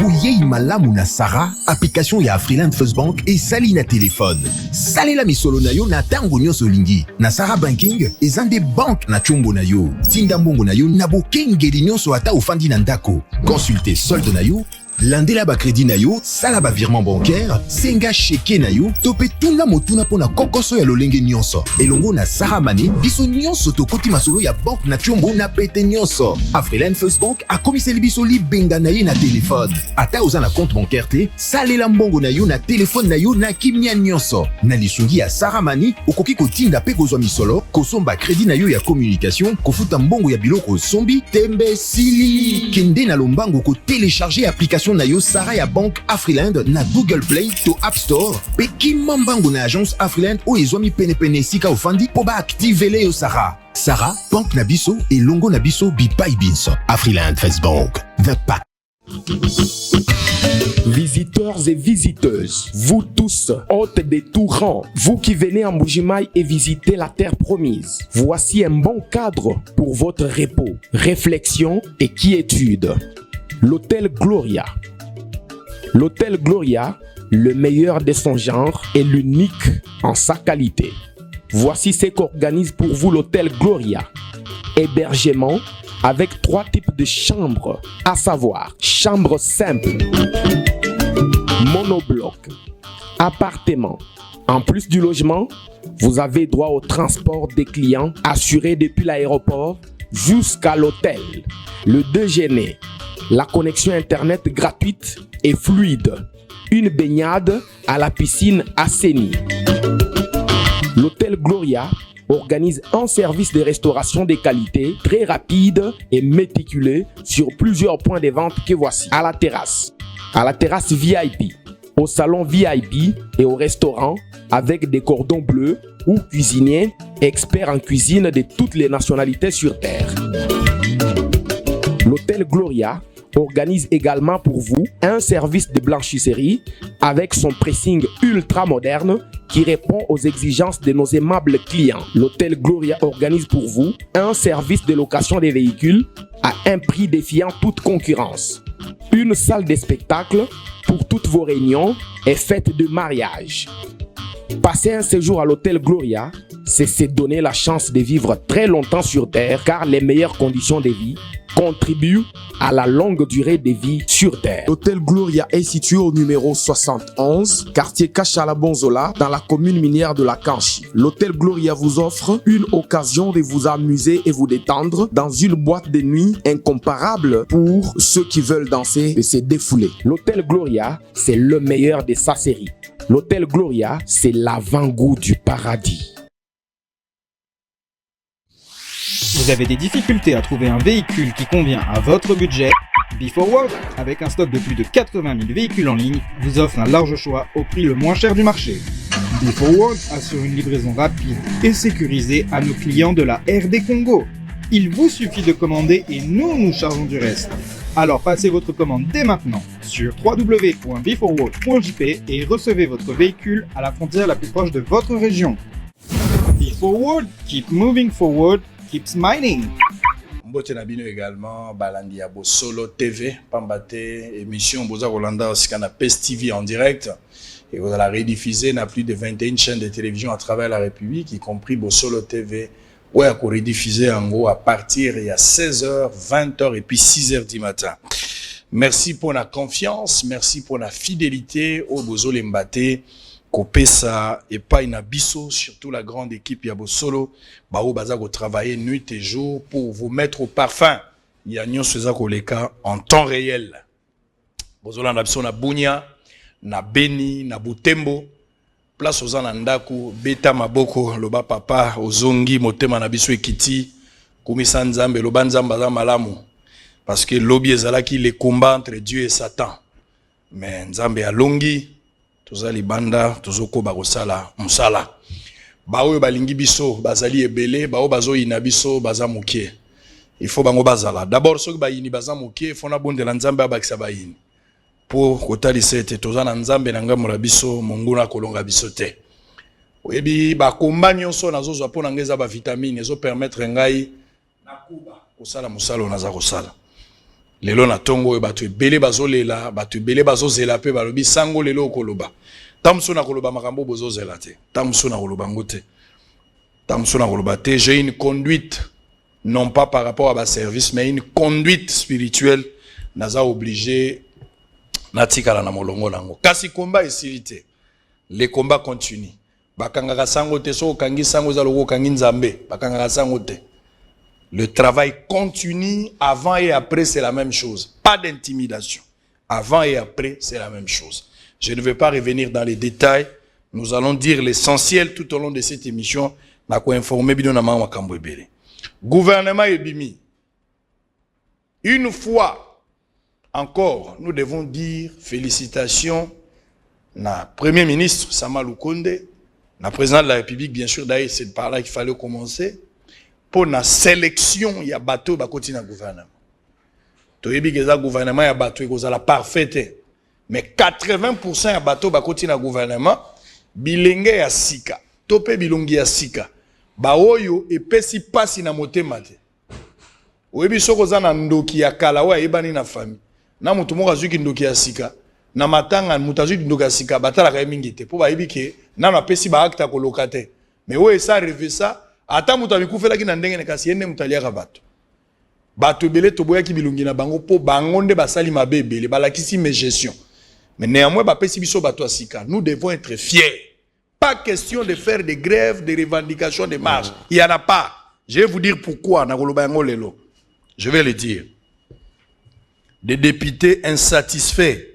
boyei malamu na Sarah, application ya Afriland First Bank et sali na téléphone. Salela misolo na yo na tango nyonso olingi. Na Sarah Banking, ezande bank na chombo na yo. Tinda mbongo na yo na bokengeli nyonso ata ofandi na ndako. Consultez solde na yo, landela ba crédit na yo, sala ba virement bancaire, senga cheke na yo, tope tunga motuna pona kokoso ya lolenge nyonso. Elongo na Sarah Money, biso nyonso tokoti masolo ya bank na chombo na pete nyonso. Afriland First Bank akomiseli biso libenga na ye na téléphone. Ata oza na compte bancaire te, salela mbongo na yo na téléphone na yo na kimia nyonso. Na lisungi ya Sarah Money, okoki kotinda pe kozwa misolo, kosomba crédit na yo ya communication, kofuta mbongo ya biloko sombi, tembe sili. Kende na lombango ko télécharger application na yo Sarah ya Bank Afriland na Google Play to App Store. Pe kimambango na agence Afriland o ezwami pene sika ofandi po ba activele yo Sarah. Sarah, Bank na biso et longo na biso bipai binso. Afriland First Bank, the pack. Visiteurs et visiteuses, vous tous, hôtes des tout rangs, vous qui venez en Mbuji-Mayi et visiter la terre promise, voici un bon cadre pour votre repos, réflexion et quiétude. L'hôtel Gloria. L'hôtel Gloria, le meilleur de son genre et l'unique en sa qualité. Voici ce qu'organise pour vous l'hôtel Gloria. Hébergement avec 3 types de chambres, à savoir chambre simple, monobloc, appartement. En plus du logement, vous avez droit au transport des clients assuré depuis l'aéroport jusqu'à l'hôtel, le déjeuner, la connexion internet gratuite et fluide, une baignade à la piscine assainie. L'hôtel Gloria organise un service de restauration de qualité très rapide et méticuleux sur plusieurs points de vente que voici. À la terrasse VIP, au salon VIP et au restaurant avec des cordons bleus ou cuisiniers experts en cuisine de toutes les nationalités sur terre. L'hôtel Gloria organise également pour vous un service de blanchisserie avec son pressing ultra moderne qui répond aux exigences de nos aimables clients. L'hôtel Gloria organise pour vous un service de location des véhicules à un prix défiant toute concurrence. Une salle de spectacle pour toutes vos réunions et fêtes de mariage. Passer un séjour à l'hôtel Gloria, c'est se donner la chance de vivre très longtemps sur Terre car les meilleures conditions de vie contribuent à la longue durée de vie sur Terre. L'hôtel Gloria est situé au numéro 71, quartier Kachala-Bonzola, dans la commune minière de la Kanchi. L'hôtel Gloria vous offre une occasion de vous amuser et vous détendre dans une boîte de nuit incomparable pour ceux qui veulent danser et se défouler. L'hôtel Gloria, c'est le meilleur de sa série. L'hôtel Gloria, c'est l'avant-goût du paradis. Vous avez des difficultés à trouver un véhicule qui convient à votre budget? Be4World, avec un stock de plus de 80 000 véhicules en ligne, vous offre un large choix au prix le moins cher du marché. Be4World assure une livraison rapide et sécurisée à nos clients de la RD Congo. Il vous suffit de commander et nous chargeons du reste. Alors passez votre commande dès maintenant sur www.be4world.jp et recevez votre véhicule à la frontière la plus proche de votre région. Be4World, keep moving forward, keep smiling. Mbote na bino également balandi ya Bosolo TV pambate émission boza Rolanda Osikana PES TV en direct et vous allez rediffuser na plus de 21 chaînes de télévision à travers la République, y compris Bosolo TV où à rediffuser en gros à partir il y a 16h, 20h et puis 6h du matin. Merci pour la confiance, merci pour la fidélité au Bosolo Mbate. Kopesa et pas une abisso, surtout la grande équipe Yabosolo, Bao Bazako travailler nuit et jour pour vous mettre au parfum. Yanyo Sezako Leka en temps réel. Bozolo na biso na Bunia, na Beni, na Butembo, place aux Anandaku, Beta Maboko, Loba Papa, Ozongi, Motema na biso Ekiti, Kumisa Nzambe, Loba Nzamba za malamu. Parce que l'obi ezalaki les combats entre Dieu et Satan. Mais Nzambe alongi. Tozali banda tozoko bakosala musala baoyo balingi biso bazali ebele bao bazo ina biso baza mukie il faut bango bazala d'abord soki bayini baza mukie fona bondela nzambe abakisa bayini pour kotalisa ete tozana nzambe na ngambo la biso monguna kolonga biso te oyebi bakomba nyonso nazozwa mpona ngeza ba vitamine ezo permettre ngai nakuba kosala musala naza kosala lelo na tongo oyo bato ebele bazolela bato ebele bazozela mpe balobi sango lelo okoloba tamusu na koloba makambo bozozela te tamusu na koloba ngo te tamusu na koloba te. J'ai une conduite non pas par rapport à ma service mais une conduite spirituelle naza obligé natikala na molongo nango kasi combat esili te. Les combats continuent. Bakangaka sango te so kangi sango za loko kangi nzambe bakangaka sango te. Le travail continue, avant et après c'est la même chose. Pas d'intimidation. Avant et après c'est la même chose. Je ne vais pas revenir dans les détails. Nous allons dire l'essentiel tout au long de cette émission. Gouvernement ebimi. Une fois encore, nous devons dire félicitations na Premier ministre Sama Lukonde, na président de la République, bien sûr, d'ailleurs c'est par là qu'il fallait commencer. Pour la sélection, il y a bateau qui continue le gouvernement. Tu sais que le gouvernement a bateau qui est parfait. Mais 80% de bateau qui continue le gouvernement, bilenge ya sika. Topé bilongi ya sika. Ba oyo epesi pasi na motema te. Oyebi soko za na ndoki ya kala wa ebani na famille. Na mutu moko azuki ndoki ya sika. Na matanga mutu azuki ndoki ya sika batala ka mingi te. Po ba yebi ke na na pesi ba acte akoloka te. Mais oyo esa rêve ça. Ata mutu abikufela ki na ndenge ne kasi yende mutaliaka bato. Bato ebele toboya ki bilungi na bango po bango nde basali mabe ebele balakisi mes gestion. Mais néanmoins bapesi biso bato asika. Nous devons être fiers. Pas question de faire des grèves, des revendications, des marches. Il y en a pas. Je vais vous dire pourquoi na koloba yango lelo. Je vais le dire. Des députés insatisfaits,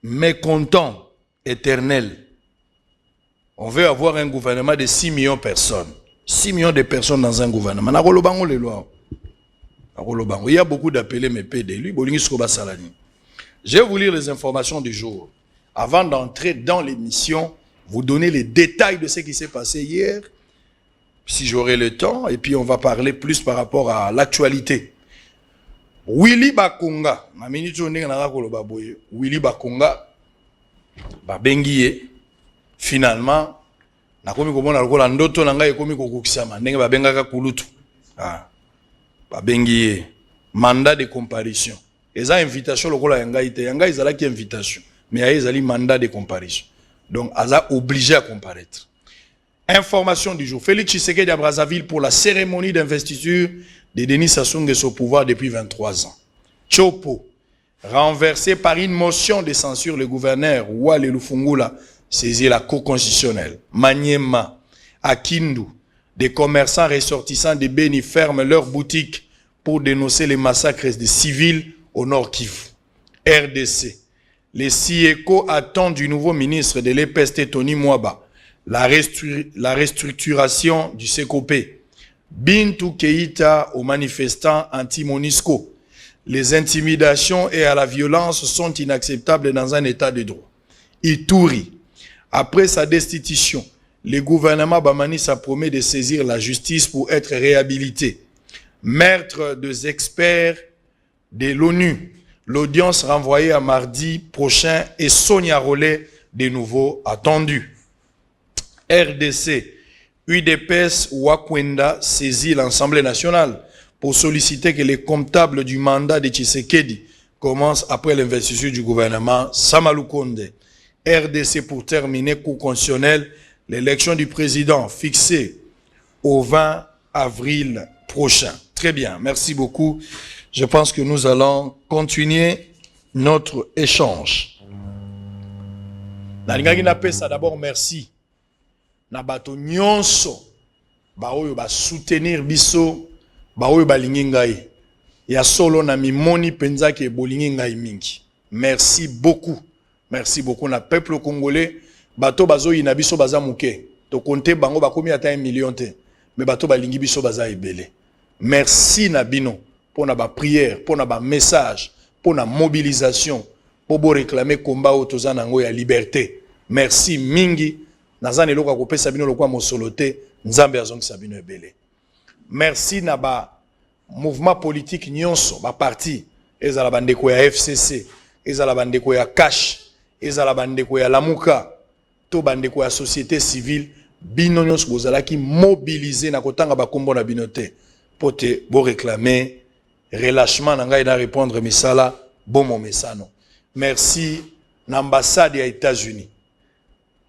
mécontents, éternels. On veut avoir un gouvernement de 6 millions de personnes. 6 millions de personnes dans un gouvernement. Il y a beaucoup d'appelés, mais peu d'élus. Je vais vous lire les informations du jour. Avant d'entrer dans l'émission, vous donner les détails de ce qui s'est passé hier, si j'aurai le temps, et puis on va parler plus par rapport à l'actualité. Willy Bakonga, Willy Bakonga, finalement, nakomi komona lokola ndoto na ngai ekomi kokukisama ndenge babengaka kulutu babengi mandat de comparution eza invitation lokola ya ngai te ya ngai ezalaki invitation mais ya ezali mandat de comparution donc aza obligé à comparaître. Information du jour: Félix Tshisekedi à Brazzaville pour la cérémonie d'investiture de Denis Sassou Nguesso au pouvoir depuis 23 ans. Chopo renversé par une motion de censure, le gouverneur Wale Lufungula saisit la Cour constitutionnelle. Maniema, à Kindu, des commerçants ressortissants de Beni ferment leurs boutiques pour dénoncer les massacres des civils au Nord Kivu. RDC, les CIECO attendent du nouveau ministre de l'EPST Tony Mwaba la restructuration du CECOP. Bintou Keïta aux manifestants anti-Monisco. Les intimidations et à la violence sont inacceptables dans un état de droit. Ituri, après sa destitution, le gouvernement Bamanisa promet de saisir la justice pour être réhabilité. Maître des experts de l'ONU, l'audience renvoyée à mardi prochain et Sonia Rollet de nouveau attendue. RDC, UDPS Wakwenda saisit l'Assemblée nationale pour solliciter que les comptables du mandat de Tshisekedi commencent après l'investiture du gouvernement Sama Lukonde. RDC pour terminer, Cour constitutionnelle, l'élection du président fixée au 20 avril prochain. Très bien, merci beaucoup. Je pense que nous allons continuer notre échange. D'abord, merci. Nabato nyonso baoyo ba soutenir biso baoyo balingi ngai ya solo na mimoni penza ke bolingi ngai mingi. Merci beaucoup. Merci beaucoup na peuple congolais. Bato bazo ina biso baza muke. To compter bango bakomi ata 1 million te. Mais bato balingi biso baza ebele. Merci na bino pour na ba prière, pour na ba message, pour na mobilisation, pour bo réclamer combat autoza nango ya liberté. Merci mingi. Nazane loka kopesa bino lokwa mosolote nzambe azongisa bino ebele. Merci na ba mouvement politique nyonso ba parti ezala bandeko ya FCC, ezala bandeko ya Cash, ezala bandeko ya Lamuka, to bandeko ya société civile bino nyonso bozalaki mobiliser na kotanga ba kombo na bino te pote bo réclamer relâchement na ngai na répondre misala bon mon mesano. Merci l'ambassade des États-Unis.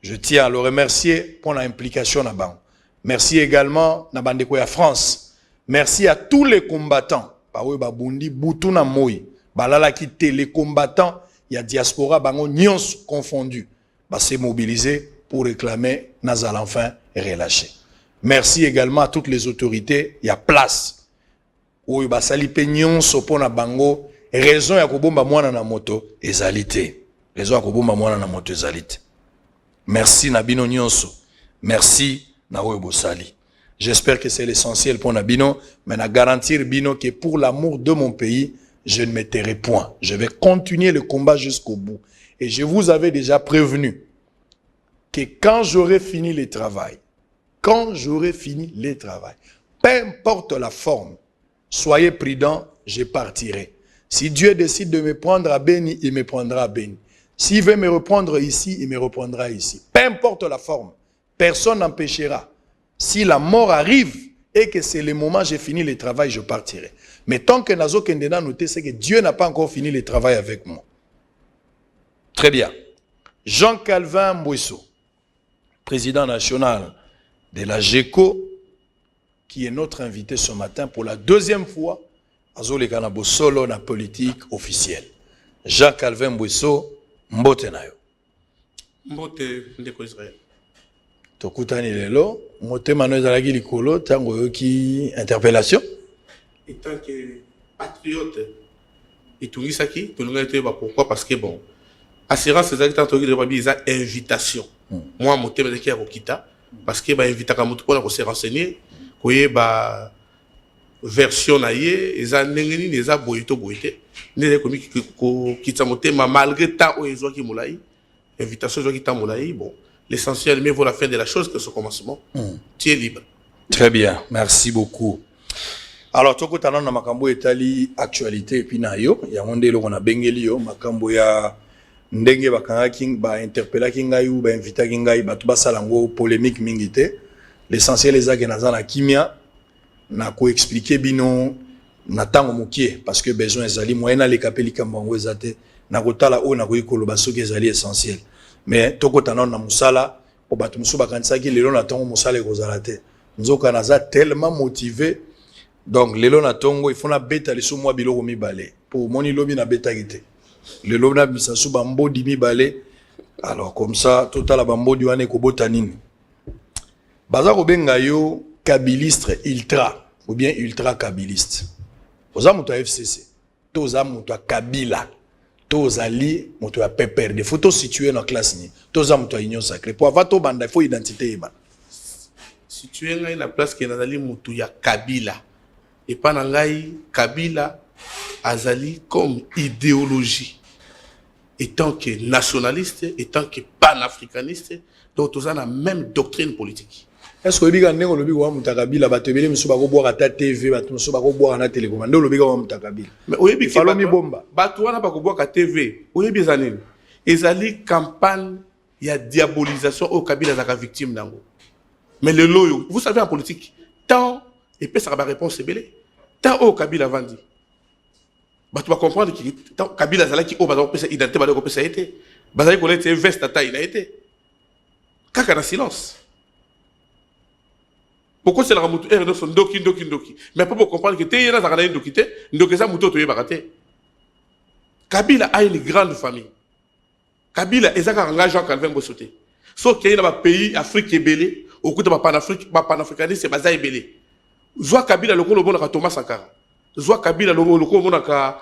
Je tiens à le remercier pour l'implication na bango. Merci également na bandeko ya France. Merci à tous les combattants. Bawe babundi butu na moi. Balala ki les combattants, il y a diaspora bango nyons confondus. Ba s'est mobilisé pour réclamer Nazal enfin relâché. Merci également à toutes les autorités, il y a place. Oyo ba sali pe nyonso pona bango raison ya kobomba mwana na moto ezalité. Raison ya kobomba mwana na moto ezalité. Merci Nabino nyonso. Merci na oyo bosali. J'espère que c'est l'essentiel pour Nabino, mais na garantir Bino que pour l'amour de mon pays, je ne me tairai point. Je vais continuer le combat jusqu'au bout. Et je vous avais déjà prévenu que quand j'aurai fini le travail, peu importe la forme, soyez prudents, je partirai. Si Dieu décide de me prendre à Béni, il me prendra à Béni. S'il veut me reprendre ici, il me reprendra ici. Peu importe la forme, personne n'empêchera. Si la mort arrive et que c'est le moment où j'ai fini le travail, je partirai. Mais tant que Nazo Kendena noté, c'est que Dieu n'a pas encore fini le travail avec moi. Très bien. Jean-Calvin Mbouesso, président national de la GECO, qui est notre invité ce matin pour la deuxième fois à Zolekanabo solo na politique officielle. Jean-Calvin Mbouesso, mbote nayo. Mbote ndeko Israël. Tokutani lelo, mote mano ezalaki likolo tango yoki interpellation. En tant que patriote, et tout ça qui, tout le monde pourquoi parce que bon, assurance c'est tant que les invitation. Moi mon thème qui a Rokita parce que invite à moto pour se renseigner, koye ba version naie, eza ndengeni eza boyito boyité, ne komi ko kita motema malgré tant oyezo ki mulai, invitation zo ki ta mulai, bon, l'essentiel mais vaut la fin de la chose que ce commencement. Tu es libre. Très bien, merci beaucoup. Alors, toko tanon na makambo etali actualité puis na yo, ya monde lo na bengeli yo makambo ya ndenge bakanga king ba interpella kingai ou ba invita kingai ba tuba salango polémique mingité. L'essentiel ezake na zana kimia na ko expliquer bino na tango mokie parce que besoin ezali moyen na le kapeli kambango ezate na kotala o na ko ikoloba soki ezali essentiel. Mais toko tanon na musala po batu musu bakanisa ki lelo na tango musala ekozala te. Nzoka naza tellement motivé. Donc, lelo na tongo, il faut na beta les sous moi biloko mi balé. Pour moni lobi na beta gite. Le lobi na bisa sous bambo di mi balé. Alors, comme ça, total bambo di wane ko botanine. Baza ko benga yo kabiliste ultra ou bien ultra kabiliste. Oza muto FCC. Toza muto Kabila. Toza li muto ya PPR. Des photos situées dans la classe ni. Toza muto Union Sacrée. Pour avoir to banda, il faut identité eba. Situé dans la place qui est dans la muto ya Kabila. Et pendant Kabila azali comme idéologie, étant que nationaliste, étant que panafricaniste, donc tous ont la même doctrine politique. Est-ce que vous avez dit que Kabila va te dire que vous avez ta TV, vous avez ta télécommande, vous avez Kabila. Mais vous avez dit que vous avez ta TV, vous avez dit que campagne, il y a diabolisation au Kabila est victime. Mais le loyo, vous savez en politique, tant et puis ça va réponse belé. Tant au Kabila vandi. Bah tu vas comprendre que tant Kabila zala qui au bazar peut identité bazar peut ça été. Bazar connaît c'est veste à taille il a été. Kaka dans silence. Pourquoi c'est la ramutu er son doki. Mais pour comprendre que t'es là ça regarder doki té, ndoki ça muto to yebaraté. Kabila a une grande famille. Kabila ezaka nga Jean-Calvin Mbouesso. Sauf qu'il y a un pays Afrique est belé, au côté de panafricaniste c'est bazar belé. Zwa Kabila loko lobona ka Thomas Sankara. Zwa Kabila loko lobona ka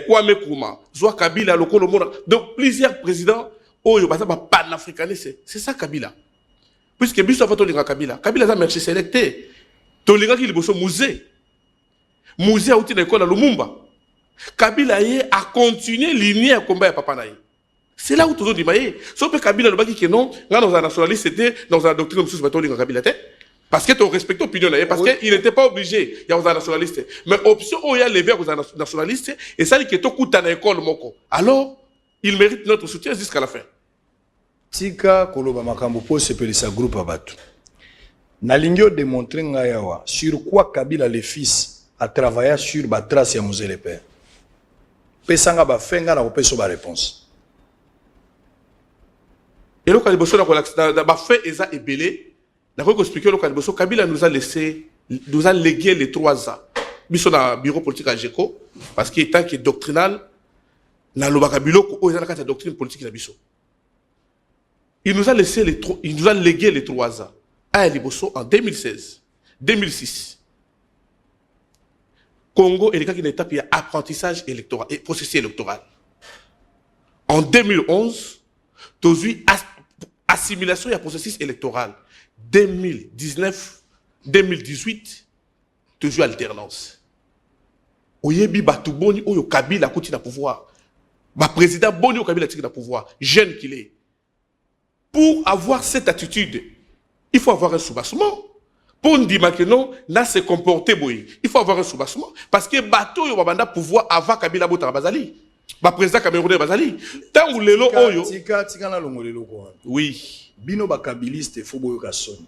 Kwame Nkrumah. Zwa Kabila loko lobona donc plusieurs présidents oyo baza ba panafricaniste. C'est ça Kabila. Puisque biso fa to linga Kabila. Kabila za marché sélecté. To linga ki liboso musée. Musée outi na école à Lumumba. Kabila yé a continué lignée à combat ya papa na yé. C'est là où tout le monde dit sauf que Kabila lobaki que non, là dans un nationaliste c'était dans la doctrine de ba to linga Kabila té. Parce que tu respectes l'opinion, parce qu'il n'était pas obligé, il y a un nationaliste. Mais option où il y a levé aux nationalistes, et ça, il y a tout à l'école. Alors, il mérite notre soutien jusqu'à la fin. Tika Koloba Makambo pose ce petit groupe à battre. Nalingyo démontrer ngayawa sur quoi Kabila le fils à travailler sur la trace de Musée le Père. Pesanga ba fenga na kopeso ba réponse. Et le Kaliboso n'a fait Eza et Belé. N'a pas expliqué le Kaliboso. Kabila nous a laissé, nous a légué les 3 ans. Biso na bureau politique à GECO, parce qu'il est tant qu'il est doctrinal, na l'obakabilo ko Eza na doctrine politique na biso. Il nous a laissé il nous a légué les 3 ans. À Liboso en 2016, 2006. Congo est une étape il y a apprentissage électoral et processus électoral. En 2011, tu as eu assimilation et processus électoral. 2019, 2018, tu as eu alternance. Oyebi Batu Boni Oyo Kabila Kouti na pouvoir. Ba président Boni Oyo Kabila Kouti na pouvoir. Jeune qu'il est. Pour avoir cette attitude, il faut avoir un soubassement. Pour dire que non, là se comporter boy. Il faut avoir un soubassement. Parce que bateau yo babanda pouvoir avant Kabila Bota Bazali. Ba président Camerounais Bazali. Tant ou lelo oyo. Tika na longolelo ko. Oui. Bino ba kabiliste fo boyo ka soni.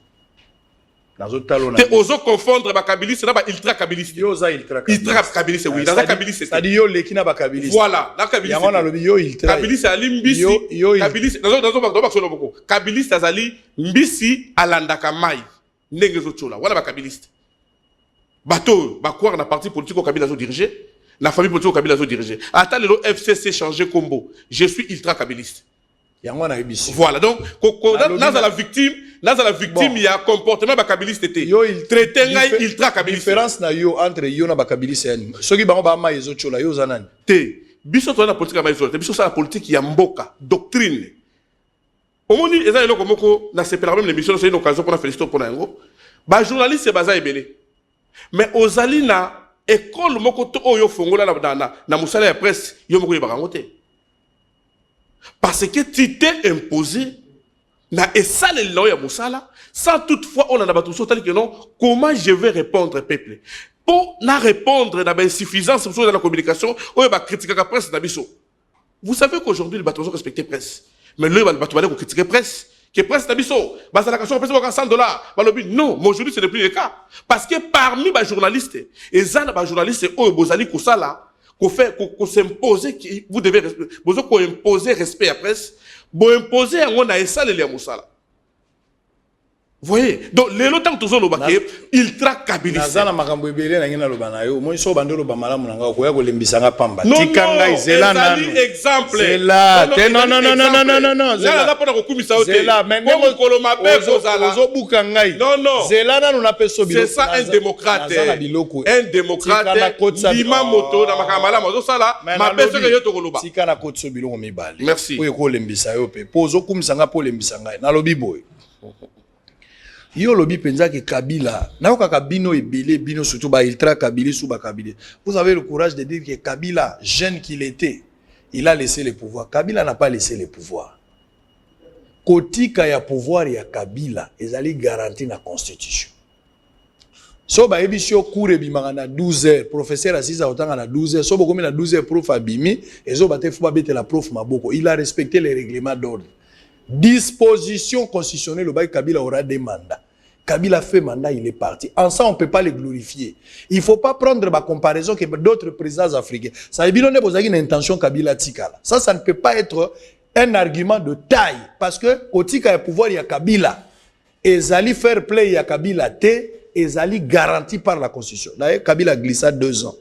Nazo talo na. Te ozo confondre ba kabiliste na ba ultra kabiliste. Yo za ultra kabiliste. Ultra kabiliste oui. Dans kabiliste. Ça dit yo lekina ba kabiliste. Voilà, na kabiliste. Yango na lobi yo ultra. Kabiliste ali mbisi. Kabiliste nazo ba solo boko. Kabiliste azali mbisi alandaka mai. Ndenge zo chola. Wana ba kabiliste. Bato ba croire na parti politique au Kabila zo diriger. La famille politique au Kabila zo diriger. Attends le FCC changer combo. Je suis ultra kabiliste. Voilà, donc, dans la victime, il y a un comportement bakabiliste. Traité ultra kabiliste. Différence na yo entre yo na bakabiliste yani. Soki bango ba ma yezo chola yo zanani. Te, biso to na politique ma yezo, te biso sa la politique ya mboka, doctrine. Omoni eza eloko moko na sepela même l'émission c'est une occasion pour na féliciter pour na ngo. Ba journaliste baza ebele. Mais ozali na école moko to oyo fongola na musala ya presse yo moko yebaka ngote. Parce que tu t'es imposé na esale lo ya musala sans toutefois on en a battu tel que non comment je vais répondre peuple pour na répondre na insuffisance dans la communication ou ba critiquer la presse na biso. Vous savez qu'aujourd'hui les bateaux respectent presse mais le bateau va critiquer presse que presse na biso ba la question presse $100 ba lobi non mais aujourd'hui ce n'est plus le cas parce que parmi les journalistes et ça ba journalistes o bozali ko sala qu'on s'imposer, vous devez imposer respect à la presse, vous imposer un on a ça les moussala. Vous voyez, donc les lotants tous ont le ultra kabiliste. Nazana makambo ebele na ngina lobana yo, moi so bandolo ba malamu na nga ko ya ko lembisanga pamba. Tikanga izela na. Exemple. Zela. Non. Zela na pona ko kumisa ote. Zela, mais comme koloma be kozala. Ozo buka ngai. Non. Zela na na peso bilo. C'est ça un démocrate. Un démocrate. Lima moto na makamala mozo sala, ma peso ke yo to koloba. Tika na kotso bilo mibale. Merci. Oyo ko lembisa yo pe. Pozo kumisanga po lembisa ngai. Na lobi boy. Yo lobi penza que Kabila, na oka Kabino et Bélé, Bino surtout ba ultra Kabila sous ba Kabila. Vous avez le courage de dire que Kabila, jeune qu'il était, il a laissé le pouvoir. Kabila n'a pas laissé le pouvoir. Kotika ya pouvoir ya Kabila, ils allaient garantir la constitution. So ba ebisio cours ebimanga na 12 heures, professeur Aziza otanga na 12 heures, so bokomi na 12 heures prof abimi, ezo bate fuba bete la prof maboko. Il a respecté les règlements d'ordre. Disposition constitutionnelle, le bail Kabila aura des mandats. Kabila fait mandat, il est parti. En ça, on ne peut pas les glorifier. Il ne faut pas prendre ma comparaison que d'autres présidents africains. Ça veut dire qu'on a une intention Kabila Tikala. Ça ne peut pas être un argument de taille. Parce que, au Tika, il y a pouvoir, il y a Kabila. Et Zali fair play, il y a Kabila T. Et Zali garanti par la Constitution. D'ailleurs, Kabila glissa 2 ans.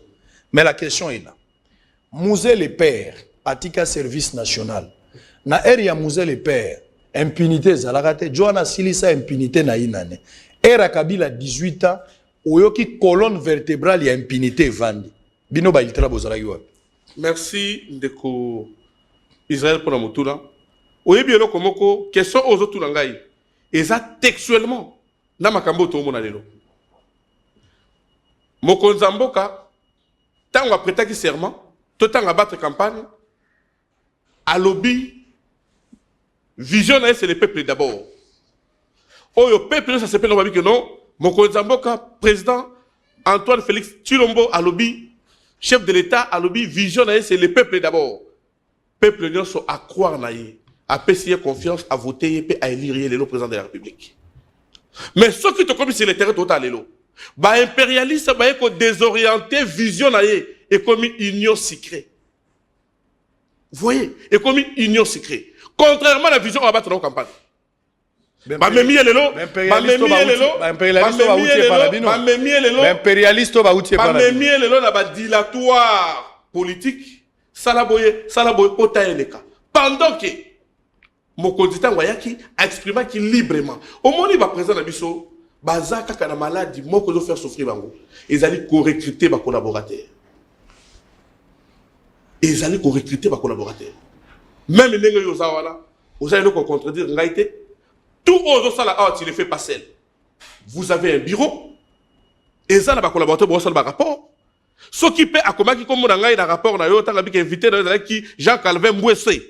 Mais la question est là. Mouzé le père, Atika Service National. Na eri ya Mouzé le père, impunité zalakate, Joana Silisa impunité na inane. Era Kabila 18 ans, oyoki colonne vertébrale ya impunité vandi. Bino ba iltra bozalaki wapi. Merci ndeko Israël pour la motuna. Oyebi eloko moko question aux autres langai. Eza textuellement na makambo to mona lelo. Mokonza mboka tango apretaki serment, to tango battre campagne à lobby. Vision, c'est le peuple d'abord. Oh, le peuple, ça s'appelle que non. Mokonzi Mboka, président Antoine Félix Tshilombo à lobby, chef de l'État à lobby, vision, c'est le peuple d'abord. Peuple, nous sommes à croire, à payer confiance, à voter et à élire le président de la République. Mais ce qui te commis sur le terrain total, Ba impérialiste ba ko désorienter vision na ye et comme une union secrète. Vous voyez, et comme une union secrète. Contrairement à la vision à battre dans la campagne. Impérialiste dilatoire politique salaboye kota eleka pendant que mokonzi tango yaki a exprimé qui librement au moment il va présenter biso baza kaka na maladie moko zo faire souffrir bango ezali ko recruter ba collaborateurs même ndenge yo zawana ozali ko contredire ngaité tout aux sala ah tu le fais pas seul. Vous avez un bureau et ça na collaborateur bon ça ba rapport. Ce qui peut akomaki comme na ngai na rapport na yo tanga biki invité na qui Jean Calvin Mbwese.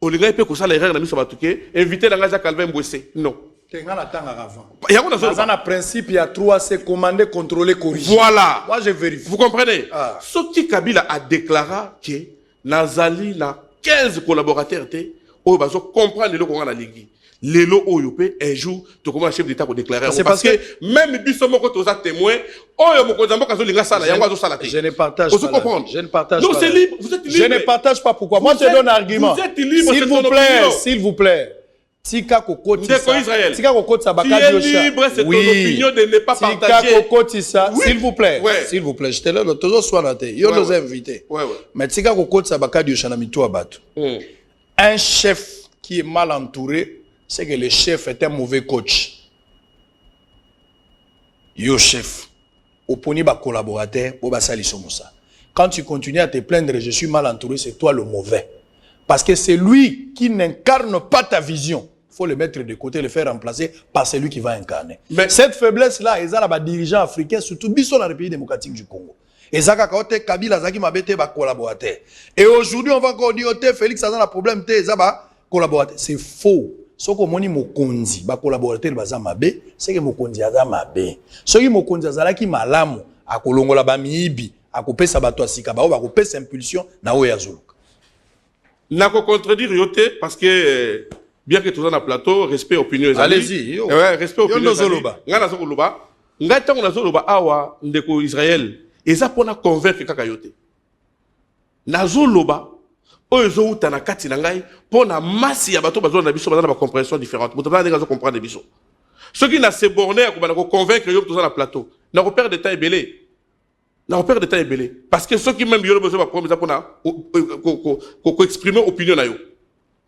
Olinga peut ko sala erreur na miso batuke invité na Jean Calvin Mbwese. Non. Tenga tanga avant. Il y a un principe il y a 3 c'est commander, contrôler, corriger. Voilà. Moi je vérifie. Vous comprenez? Ce qui Kabila a déclaré que Nazali na 15 collaborateurs étaient oh bazo comprendre le qu'on a ligi lelo oyopé un jour tu commences chef d'état pour déclarer parce que même biso moko toza témoin oyo mokonzi mboka zo linga sala yango zo sala te. Je ne partage pas. Je ne partage pas. Non, c'est libre, vous êtes libre. Je ne partage pas pourquoi. Moi je te donne un argument. Vous êtes libre, s'il vous plaît. Tika kokoti ça. Israël. Tika kokoti ça bakadi osha. Tu es libre, c'est ton opinion de ne pas partager. Tika kokoti ça, s'il vous plaît. S'il vous plaît, je te laisse toujours soin na te. Yo nous invité. Mais tika kokoti ça bakadi osha na mitu abatu. Un chef qui est mal entouré, c'est que le chef est un mauvais coach. Yo chef, oponi ba collaborateur, bo basali somosa. Quand tu continues à te plaindre, je suis mal entouré, c'est toi le mauvais. Parce que c'est lui qui n'incarne pas ta vision. Il faut le mettre de côté, le faire remplacer par celui qui va incarner. Mais cette faiblesse-là, ils ont les dirigeants africains, surtout dans la République démocratique du Congo. Et Zaka Kaote, Kabila, Zaki Mabete, ba collaborateur. Et aujourd'hui, on va encore dire, Félix, a un problème, Zaba collaborateur. C'est faux. Ce que moni mokonzi, ba collaborateur, ba zamabe, c'est que mokonzi a zamabe. Ce qui mokonzi a zalaki malamu, a kolongola ba miibi, a coupé sa bato asika, ba coupé sa impulsion, na oya zuluka. N'a pas contredire yoté parce que bien que tout ça na plateau, respect opinion. Allez-y. Ouais, respect opinion. Ngana zoloba. Ngata ngana zoloba awa ndeko Israël. Et ça pour na convaincre kaka yoté. Na zoloba oyo zouta na kati na ngai pour na masse ya bato bazo na biso bazana ba compréhension différente. Moto ba ndeka zo comprendre biso. Ceux qui na se borner à convaincre yo tout ça na plateau. Na repère de taille belé. Na repère de taille belé parce que ceux qui même yo besoin ba promesa pour na ko exprimer opinion na yo.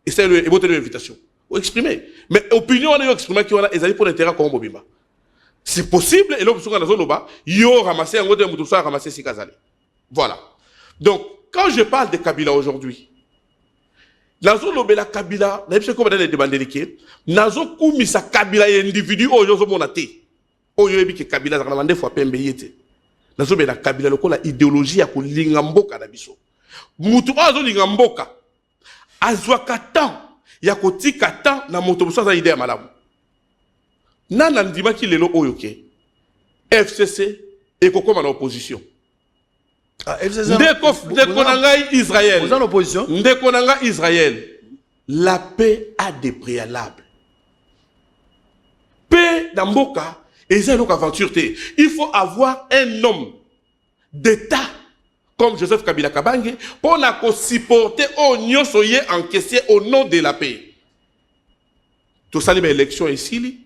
Et c'est le voter l'invitation. Ou exprimer. Mais opinion na yo exprimer qui wana ezali pour l'intérêt comme bobimba. C'est possible et l'homme sur la zone bas, yo ramasser un autre mutusa ramasser si kazali. Voilà. Donc quand je parle de Kabila aujourd'hui, la zone la Kabila, n'a pas comme dans les demander liquide, nazo kumisa Kabila individu o yo zo monate. O yo ebi ke Kabila za demande fois pembe yete. Nazo be la Kabila lokola idéologie ya ko linga mboka na biso. Mutu azo linga mboka. Azwa katan ya ko tika tan na moto buso za idée malamu. Nana ndima ki lelo oyoke. FCC et kokoma na opposition. Ndekonanga Israël. Vous en opposition? Ndekonanga Israël. La paix a des préalables. Paix dans Mboka, et c'est une aventure. Il faut avoir un homme d'État comme Joseph Kabila Kabange pour supporter au nyon soye encaissé au nom de la paix. Tout ça, les élections ici,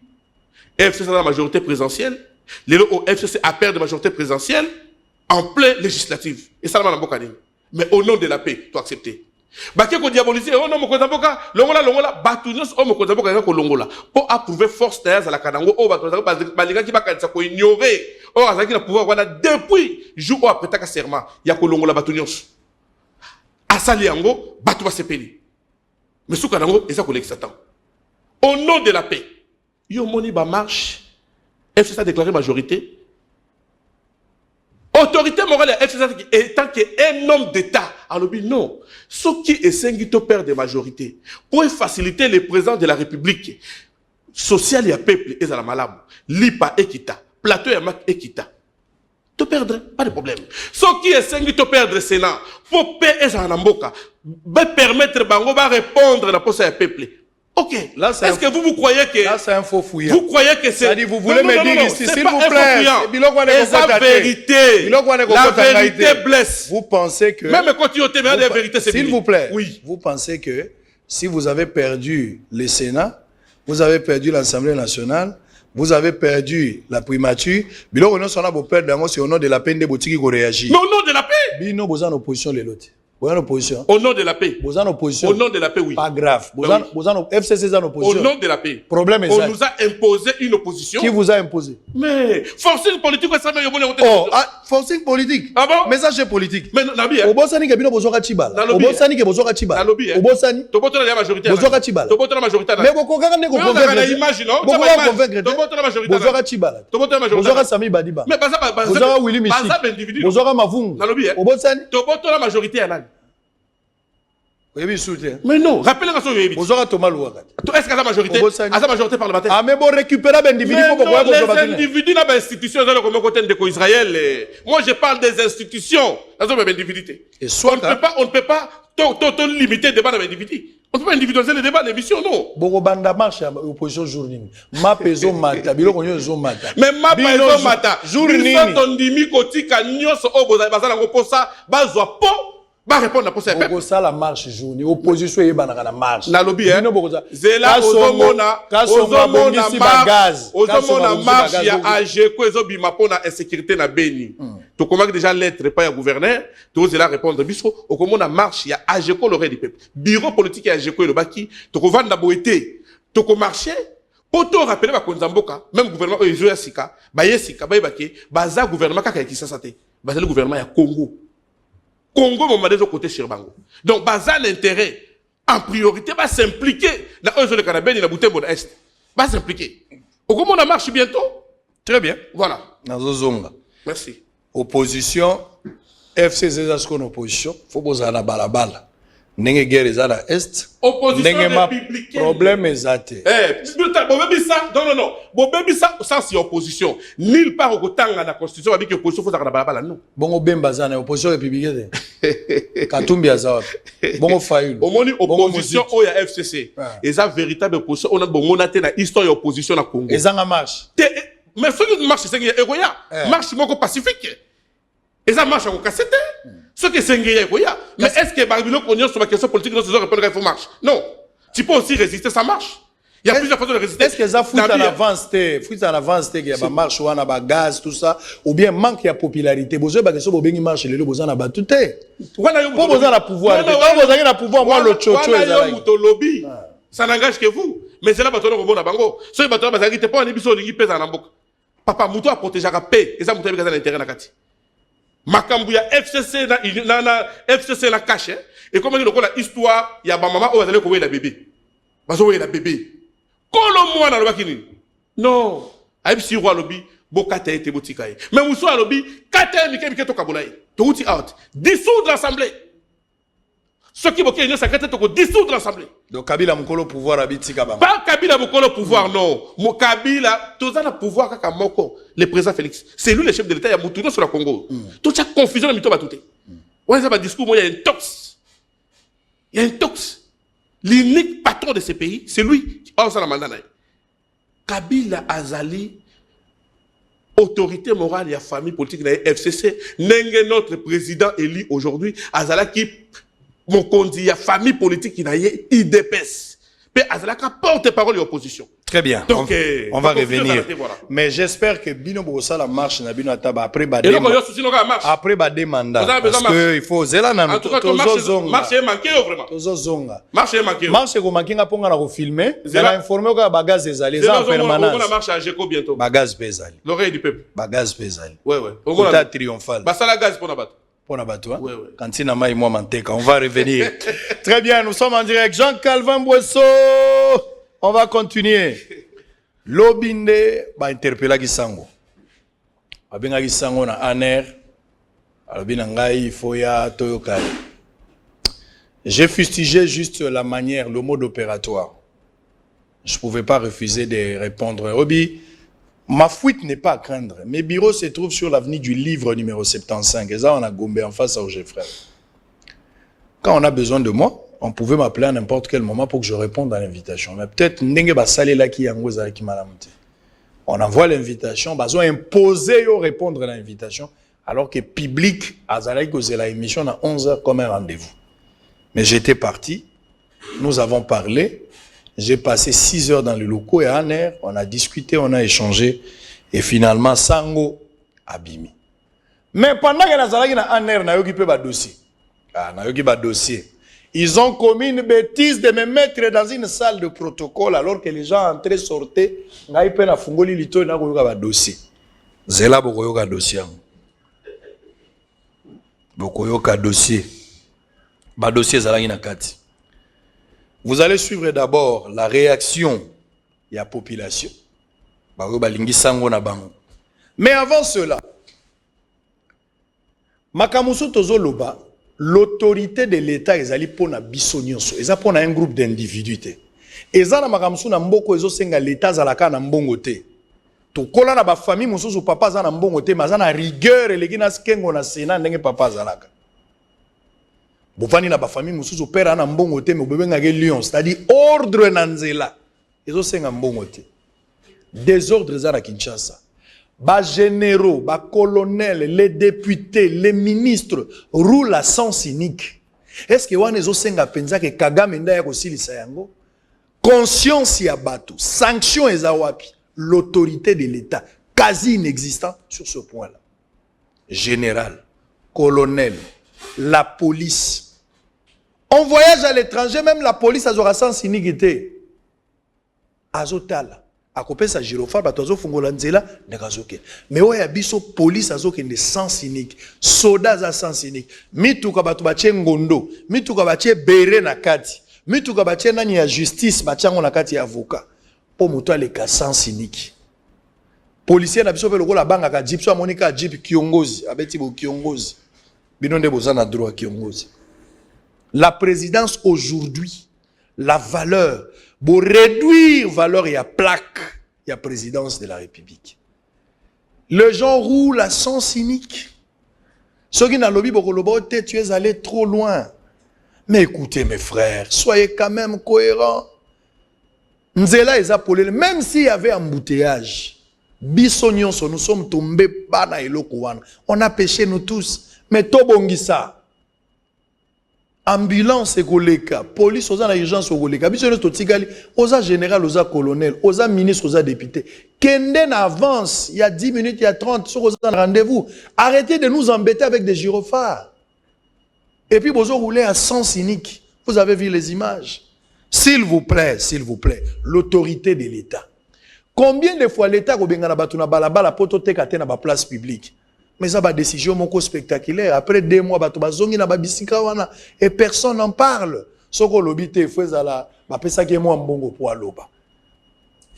FCC a la majorité présidentielle. Les FCC a perdu la majorité présidentielle en plein législative. Et ça, mais au nom de la paix, tu acceptes. Baké ko diaboliser oh non mokozamboka longola batunios oh mokozamboka ko longola pour approuver force terre à la kanango oh bakozamboka balinga ki bakanisa ko ignorer oh azaki na pouvoir wana depuis jour où après ta serment ya ko longola batunios asali yango batu ba sepeli mais sou kanango eza ko l'exatan au nom de la paix yo moni ba marche FCC a déclaré majorité. Autorité morale étant qu'un homme d'État. Alors, non. Ce qui est singulier père de majorité, pour faciliter le président de la République, social et peuple, et à la malade, l'IPA équita, plateau et mac équita. Tu perdre, pas de problème. Ce qui est singulier perdre le Sénat, pour paix et à la mboka, permettre Bango va répondre à la poste à peuple. Ok. Est-ce que vous croyez que... Là, c'est un faux fouillant. Vous croyez que c'est... C'est-à-dire, vous voulez me dire ici, s'il vous plaît, la vérité. La vérité blesse. Vous pensez que... Même quand tu as la vérité, c'est... S'il vous plaît, oui. Vous pensez que si vous avez perdu le Sénat, vous avez perdu l'Assemblée nationale, vous avez perdu la primature, Bilo Renault s'en a beau perdre, c'est au nom de la paix des boutiques qui réagissent. Mais au nom de la paix. Bino, vous êtes en opposition, les lots. Vous êtes en opposition. Au nom de la paix. Vous êtes en opposition. Au nom de la paix, oui. Pas grave. Vous êtes en FCC est en opposition. Au nom de la paix. Problème est on ça. nous a imposé une opposition. Qui vous a imposé? Mais forcing politique, ça m'a forcing politique. Ah bon? Message politique. Mais Nabi, au Bosani que bino bozoka chibala. Au Bosani que bozoka chibala. Au Bosani. Toboto la majorité. Bozoka chibala. Toboto la majorité. Mais beaucoup quand on convaincre. Mais image non. Toboto la majorité. Bozoka chibala. Toboto la majorité. Bozoka Sami Badiba. Mais baza Bozoka Willy Michi. Baza individu. Bozoka Mavungu. Au Bosani. Toboto la majorité anani. Mais non, rappelez-moi ça. Vous aurez Thomas Louagat. Est-ce que la majorité à sa majorité parlementaire? Ah, mais bon, récupérer les individus pour pouvoir les individus dans les institutions, dans le côté de Israël. Moi, je parle des institutions dans les individus. Et soit on ne peut pas limiter le débat dans les individus. On ne peut pas individualiser le débat, l'émission, non. Beaucoup de marche à l'opposition journée. Ma peso mata, bilo konyo zo mata. Mais ma peso mata. Journée. Ils sont ondimi kotika nyos oboza bazala ngoposa bazwa po. Ba répondre pour ça. Beaucoup ça la marche journée. Opposition est banaka la marche. Na lobby hein. Zela ozomona marche. Ozomona marche ya AG ko ezobima pona insécurité na Beni. To comment déjà lettre pas ya gouverneur, to zela répondre biso okomona marche ya AG ko l'oreille du peuple. Bureau politique ya AG ko le baki, to ko vanda boité, to ko marcher. Pour te rappeler ba konzamboka, même gouvernement ezo ya sika, ba yesika ba ibaki, baza gouvernement kaka ya Kinshasa te. Baza le gouvernement ya Congo. Congo, mon des côté sur Bango. Donc, bazar l'intérêt, en priorité, va s'impliquer dans un zone de Canabé et la bouteille de l'Est. Va s'impliquer. Au comment on marche bientôt? Très bien. Voilà. Merci. Opposition, FCC, c'est une opposition. Il faut poser la balle. N'est guerre les à l'Est. Opposition républicaine. Problème est athée. Non. Bon, ça, c'est opposition. Nulle part au côté de la Constitution, avec l'opposition, il faut faire la balle. Non. Bon, au Bembazane, opposition républicaine. Katumbi Azar. Bon, au Fayoul. Au moins, opposition, il y a FCC. Et ça, véritable opposition, on a bon, on a une histoire d'opposition à Congo. Et ça, en marche. Mais ce qui marche, c'est que marche pacifique. Et ça marche en cassette. Ce que c'est mais est-ce que Babylone connaît sur la question politique nous devons répondre qu'il faut marche? Non. Tu peux aussi résister, ça marche. Il y a plusieurs façons de résister. Est-ce que ça fout en avance, qu'il y a des marches, ou un gaz, tout ça, ou bien manque de popularité? Vous avez des choses qui marchent, les gens ont battu. Pas besoin de pouvoir. Pas besoin de pouvoir, moi, le chocho. Lobby. Ça n'engage que vous. Mais c'est là que vous avez bango. Ce que vous avez pas un épisode qui pèse en ambouk. Papa, Moutou a protégé la paix. Et ça, Moutou a mis l'intérêt. Makambu ya FCC na cache et comme il la histoire ya ba maman o bazale ko wela bébé bazo wela bébé kolo mwana loba kini non ayib si roi lobi bokata ete botika ye mais muso lobi kata mi kemike to kabulaye to uti out dissoudre l'assemblée ce qui boké une secrétaire to dissoudre l'assemblée. Donc Kabila mukolo pouvoir abitika ba pas Kabila mukolo pouvoir non mo Kabila tozana pouvoir kaka moko le président Félix c'est lui le chef de l'état ya mutuno sur la Congo toute cette confusion na mito batouté ouais ça va discours moi il y a un tox l'unique patron de ce pays c'est lui qui a ça la mandat Kabila azali autorité morale et famille politique de la FCC n'est notre président élu aujourd'hui azala qui mon condi, il y a famille politique qui n'a IDPS. Mais Azalaka porte-parole de l'opposition. Très bien. Donc, on va revenir. Voilà. Mais j'espère que Bino Bosa la marche na Bino Ataba après Badé. Après Badé mandat. Parce que il faut zela na en tout cas marche est manqué vraiment. Tozozonga. Marche est manqué. Marche ko manqué nga ponga na ko filmer. Zela informer ko bagaz ezali en permanence. On va marcher à Geko bientôt. Bagaz bezali. L'oreille du peuple. Bagaz bezali. Ouais. Au moins triomphal. Bah ça la gaz pour nabat. Pour Nabatou, Kantina Maï moi Manteka, on va revenir. Très bien, nous sommes en direct. Jean-Calvin Boisseau, on va continuer. Lobinde ba interpella Gisango. Abenga Gisango na aner. Alobina ngai foya toyokali. J'ai fustigé juste la manière, le mode opératoire. Je ne pouvais pas refuser de répondre. Obi, ma fuite n'est pas à craindre. Mes bureaux se trouvent sur l'avenue du Livre numéro 75. Et ça, on a Gombe en face à Ogefrère. Quand on a besoin de moi, On pouvait m'appeler à n'importe quel moment pour que je réponde à l'invitation. Mais peut-être ndenge basale là qui yango ezalaki malamu te. On envoie l'invitation, bazo imposer yo répondre à l'invitation alors que public azalaki kozela émission à 11h comme un rendez-vous. Mais j'étais parti, nous avons parlé, j'ai passé 6 heures dans le locaux et en air, on a discuté, on a échangé et finalement sango abimi. Mais pendant que nazalaki na en air na yoki pe ba dossier. Ah, na yoki ba dossier. Ils ont commis une bêtise de me mettre dans une salle de protocole alors que les gens entraient, sortaient. Ngai pe na fungoli lito na koyoka ba dossier. Zela bokoyoka dossier. Bokoyoka dossier. Ba dossier zalaki na kati. Vous allez suivre d'abord la réaction de la population. Balingi sango na bango. Mais avant cela, Makamuso Tozo Loba, l'autorité de l'État ezali pona biso nyonso, eza pona un groupe d'individus. Eza na makamusu na mboko ezo senga l'État zalaka na mbongo te. Tokola na ba famille mususu papa za na mbongo te, maza na rigueur eleki na skengo na Sénat ndenge papa zalaka. Bofani na ba famille mususu père na mbongo te, me bobenga ke lion, c'est-à-dire ordre na nzela. Ezo senga mbongo te. Désordre za na Kinshasa. Bas généraux, bas colonels, les députés, les ministres roulent à sens cynique. Est-ce que wana ezo senga penza ke Kagame nda ya kosilisa yango? Conscience ya bato, sanction eza wapi? L'autorité de l'État quasi inexistante sur ce point-là. Général, colonel, la police. On voyage à l'étranger, même la police a sens cynique. Azotala. Akopesa girofar batozo fungola nzela nekazoke. Mais oya biso police azoke ne sens cynique. Soda za sens cynique. Mituka bato bache ngondo, mituka bache bere na kati. Mituka bache nani ya justice bachango na kati ya avocat. Po muto aleka sens cynique. Policier na biso pe lokola banga ka jeep so amonika jeep kiongozi, abeti bo kiongozi. Binonde bozana droit kiongozi. La présidence aujourd'hui, la valeur, pour réduire valeur et à plaque, il y a présidence de la République. Les gens roulent à sens cynique. Ceux qui n'ont lobby tu es allé trop loin. Mais écoutez mes frères, soyez quand même cohérents. Nzela est appelé, même s'il y avait embouteillage, bisognon, nous sommes tombés bana et lokowan. On a péché nous tous. Mais tobongisa. Ambulance ekoleka, police oza na urgence ekoleka, biso to tigali, oza général, oza colonel, oza ministre, oza député. Kende na avance, il y a 10 minutes, il y a 30, sur oza rendez-vous. Arrêtez de nous embêter avec des gyrophares. Et puis vous roulez à sens cynique. Vous avez vu les images. S'il vous plaît, l'autorité de l'État. Combien de fois l'État a benga na batu na balabala poto te kate na ba place publique? Mais ça va décision moko spectaculaire. Après 2 mois, bato bazongi na babisika wana et personne n'en parle. Soko lobite fezala, ba pesa ke mo mbongo po aloba.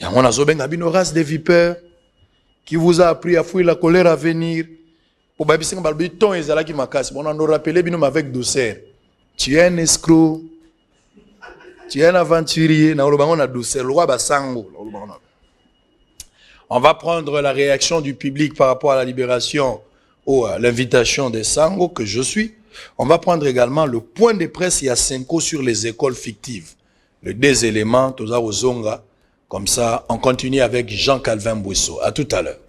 Yango na zobenga bino race de vipères qui vous a appris à fuir la colère à venir. Pour babisika balbi ton ezala ki makasi. On en rappelé bino avec douceur. Tu es un escroc. Tu es un aventurier. Na olobango na douceur. Loi basango. On va prendre la réaction du public par rapport à la libération ou à l'invitation des Sango que je suis. On va prendre également le point de presse Yasenko sur les écoles fictives. Les 2 éléments, Toza Ozonga. Comme ça, on continue avec Jean-Calvin Bousso. À tout à l'heure.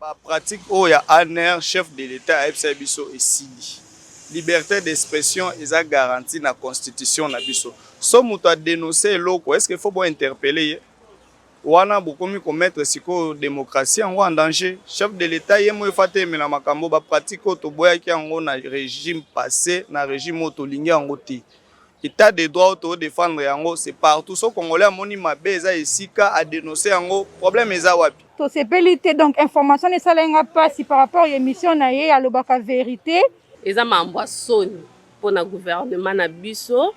La pratique où il y a un chef de l'État, Bisso et Sidi. Liberté d'expression est garantie dans la Constitution. Si on a dénoncé l'eau, est-ce qu'il faut interpeller? Wana bokomi commettre siko démocratie en danger. Chef de l'État yemo efate mena makambo ba pratique to boya ki ngo na régime passé na régime otolingi ngo te. État de droit to défendre yango c'est partout. So congolais amoni mabe eza esika a dénoncer yango problème eza wapi. To sepelité donc information ne salenga pas si par rapport à émission na ye ya lobaka vérité eza mambwa soni pour na gouvernement na biso.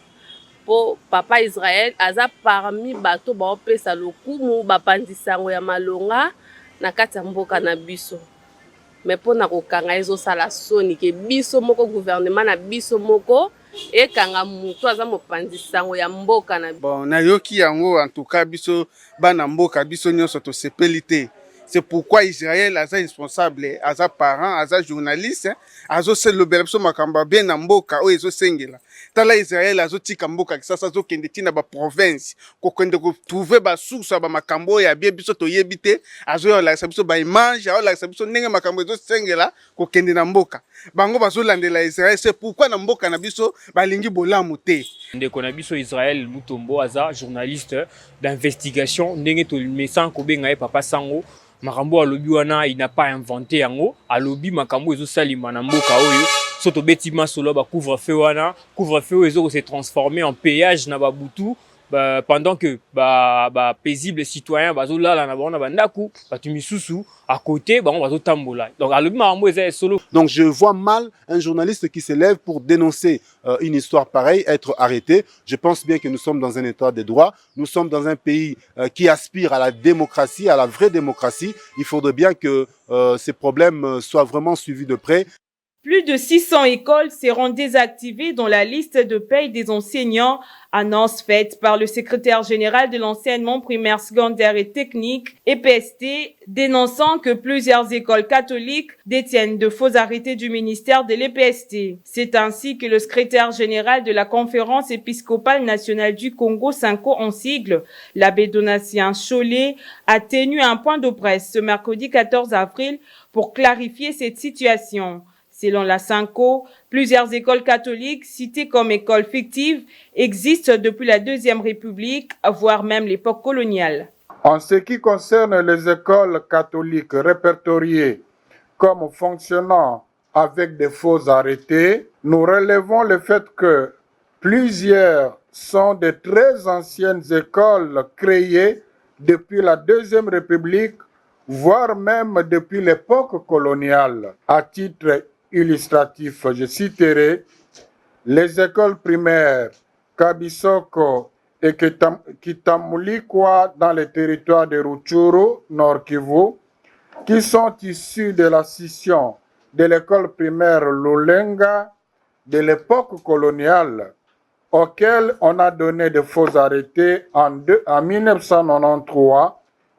Po papa Israël aza parmi bato ba opesa lokumu bapandisango ya malonga na kati ya mboka na biso. Mais po na kokanga ezo sala soni ke biso moko gouvernement na biso moko e kanga mutu aza mopandisango ya mboka na bon na yoki yango en tout cas biso bana mboka biso nyonso to sepelité C'est pourquoi Israël est responsable, as parent, as journaliste, as le belso makamba bien namboka o ezo sengela. Tala Israël azo tika mboka kisasa zo kende tina ba province ko kende ko trouver ba source ba makambo ya bien biso to yebite azo la biso ba image o la biso ndenge makambo ezo sengela ko kende na mboka. Bango bazo landela Israël, c'est pourquoi na mboka na biso balingi bolamu te. Ndeko na biso Israël Mutombo aza journaliste d'investigation ndenge to mesan ko benga e papa sango makambo alobi wana il n'a pas inventé yango alobi makambo ezo salima na mboka oyo soto betima solo ba couvre-feu wana couvre-feu ezo se transformer en péage na babutu pendant que paisible citoyen bazolala na bana bandaku batumisusu à côté on bazo tambola donc alobi makambo eza solo. Donc je vois mal un journaliste qui se lève pour dénoncer une histoire pareille être arrêté. Je pense bien que nous sommes dans un état de droit, nous sommes dans un pays qui aspire à la démocratie, à la vraie démocratie. Il faudrait bien que ces problèmes soient vraiment suivis de près. Plus de 600 écoles seront désactivées dans la liste de paye des enseignants, annonce faite par le secrétaire général de l'enseignement primaire, secondaire et technique, EPST, dénonçant que plusieurs écoles catholiques détiennent de faux arrêtés du ministère de l'EPST. C'est ainsi que le secrétaire général de la Conférence épiscopale nationale du Congo, SENCO en sigle, l'abbé Donatien Cholet, a tenu un point de presse ce mercredi 14 avril pour clarifier cette situation. Selon la SENCO, plusieurs écoles catholiques, citées comme écoles fictives, existent depuis la Deuxième République, voire même l'époque coloniale. En ce qui concerne les écoles catholiques répertoriées comme fonctionnant avec des faux arrêtés, nous relevons le fait que plusieurs sont de très anciennes écoles créées depuis la Deuxième République, voire même depuis l'époque coloniale. À titre illustratif, je citerai les écoles primaires Kabisoko et Kitamulikwa dans le territoire de Rutshuru, Nord Kivu, qui sont issues de la scission de l'école primaire Lulenga de l'époque coloniale, auquel on a donné de faux arrêtés en 1993,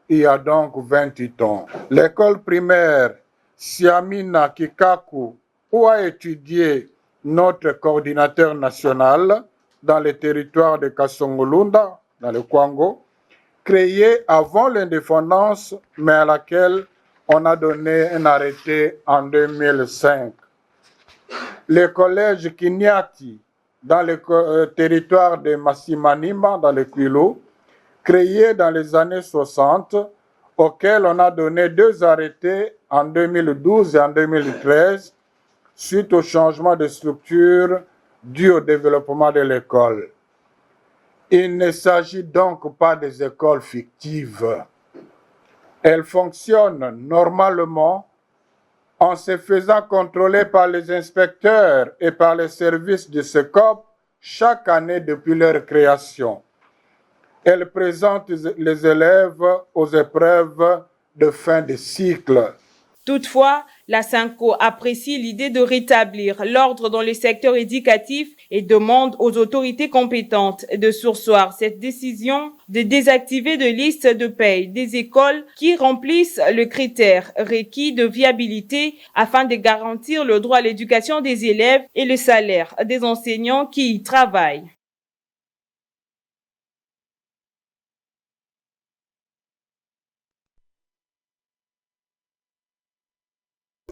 il y a donc 28 ans. L'école primaire Siamina Kikaku, où a étudié notre coordinateur national dans le territoire de Kasongolunda, dans le Kwango, créée avant l'indépendance, mais à laquelle on a donné un arrêté en 2005. Le collège Kinyati, dans le territoire de Massimanima, dans le Kwilu, créé dans les années 60, auquel on a donné 2 arrêtés en 2012 et en 2013, suite au changement de structure dû au développement de l'école. Il ne s'agit donc pas des écoles fictives. Elles fonctionnent normalement en se faisant contrôler par les inspecteurs et par les services du SECOP chaque année depuis leur création. Elles présentent les élèves aux épreuves de fin de cycle. Toutefois, la SENCO apprécie l'idée de rétablir l'ordre dans le secteur éducatif et demande aux autorités compétentes de surseoir cette décision de désactiver de liste de paye des écoles qui remplissent le critère requis de viabilité afin de garantir le droit à l'éducation des élèves et le salaire des enseignants qui y travaillent.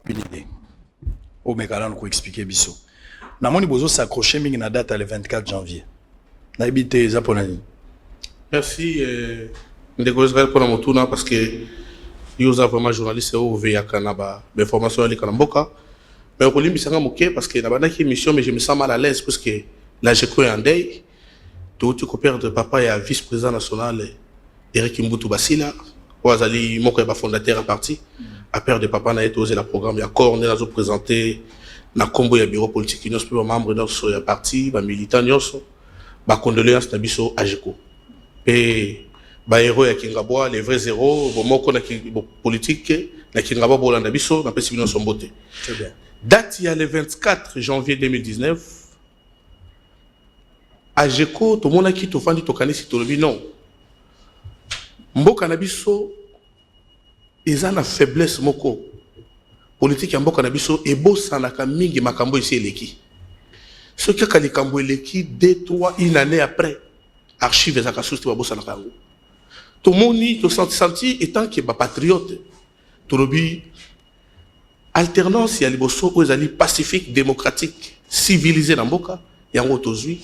Idée. Au Mécalan, pour expliquer biso. Namoni bozo s'accrocher mingi na date le 24 janvier. Na habité Zaponani. Merci. Ndeko Israël pour mon tour parce que nous avons vraiment journaliste au VIA Kanaba, information à Kanamboka. Mais au Colimbi c'est un moqué parce que n'a pas d'émission mais je me sens mal à l'aise parce que là j'ai cru en deuil. Tout tu coopères de papa et vice-président national Eric Mbutu Basila. Wazali moko ba fondateur à parti. À père de papa na été osé la programme ya corps on a présenté na combo ya bureau politique nous peut membre de ya parti ba militant nyonso ba condoléances na biso ajeko et ba héros ya Kingabwa les vrais héros bon moko na politique na Kingabwa bolanda biso na pesi bino sombote. Très bien. Date il y a le 24 janvier 2019 ajeko to mona ki to fandi to kanisi to lobi non mboka na biso ils ont une faiblesse moko politique ya mboka na biso ebosanaka mingi makambo ici eleki soki kaka likambo eleki 2-3 une année après archive ezaka susu babosanaka yango tomoni tosenti étant que bapatriote tolobi alternance ya liboso oyo ezali pacifique démocratique civilisé na mboka yango tozwi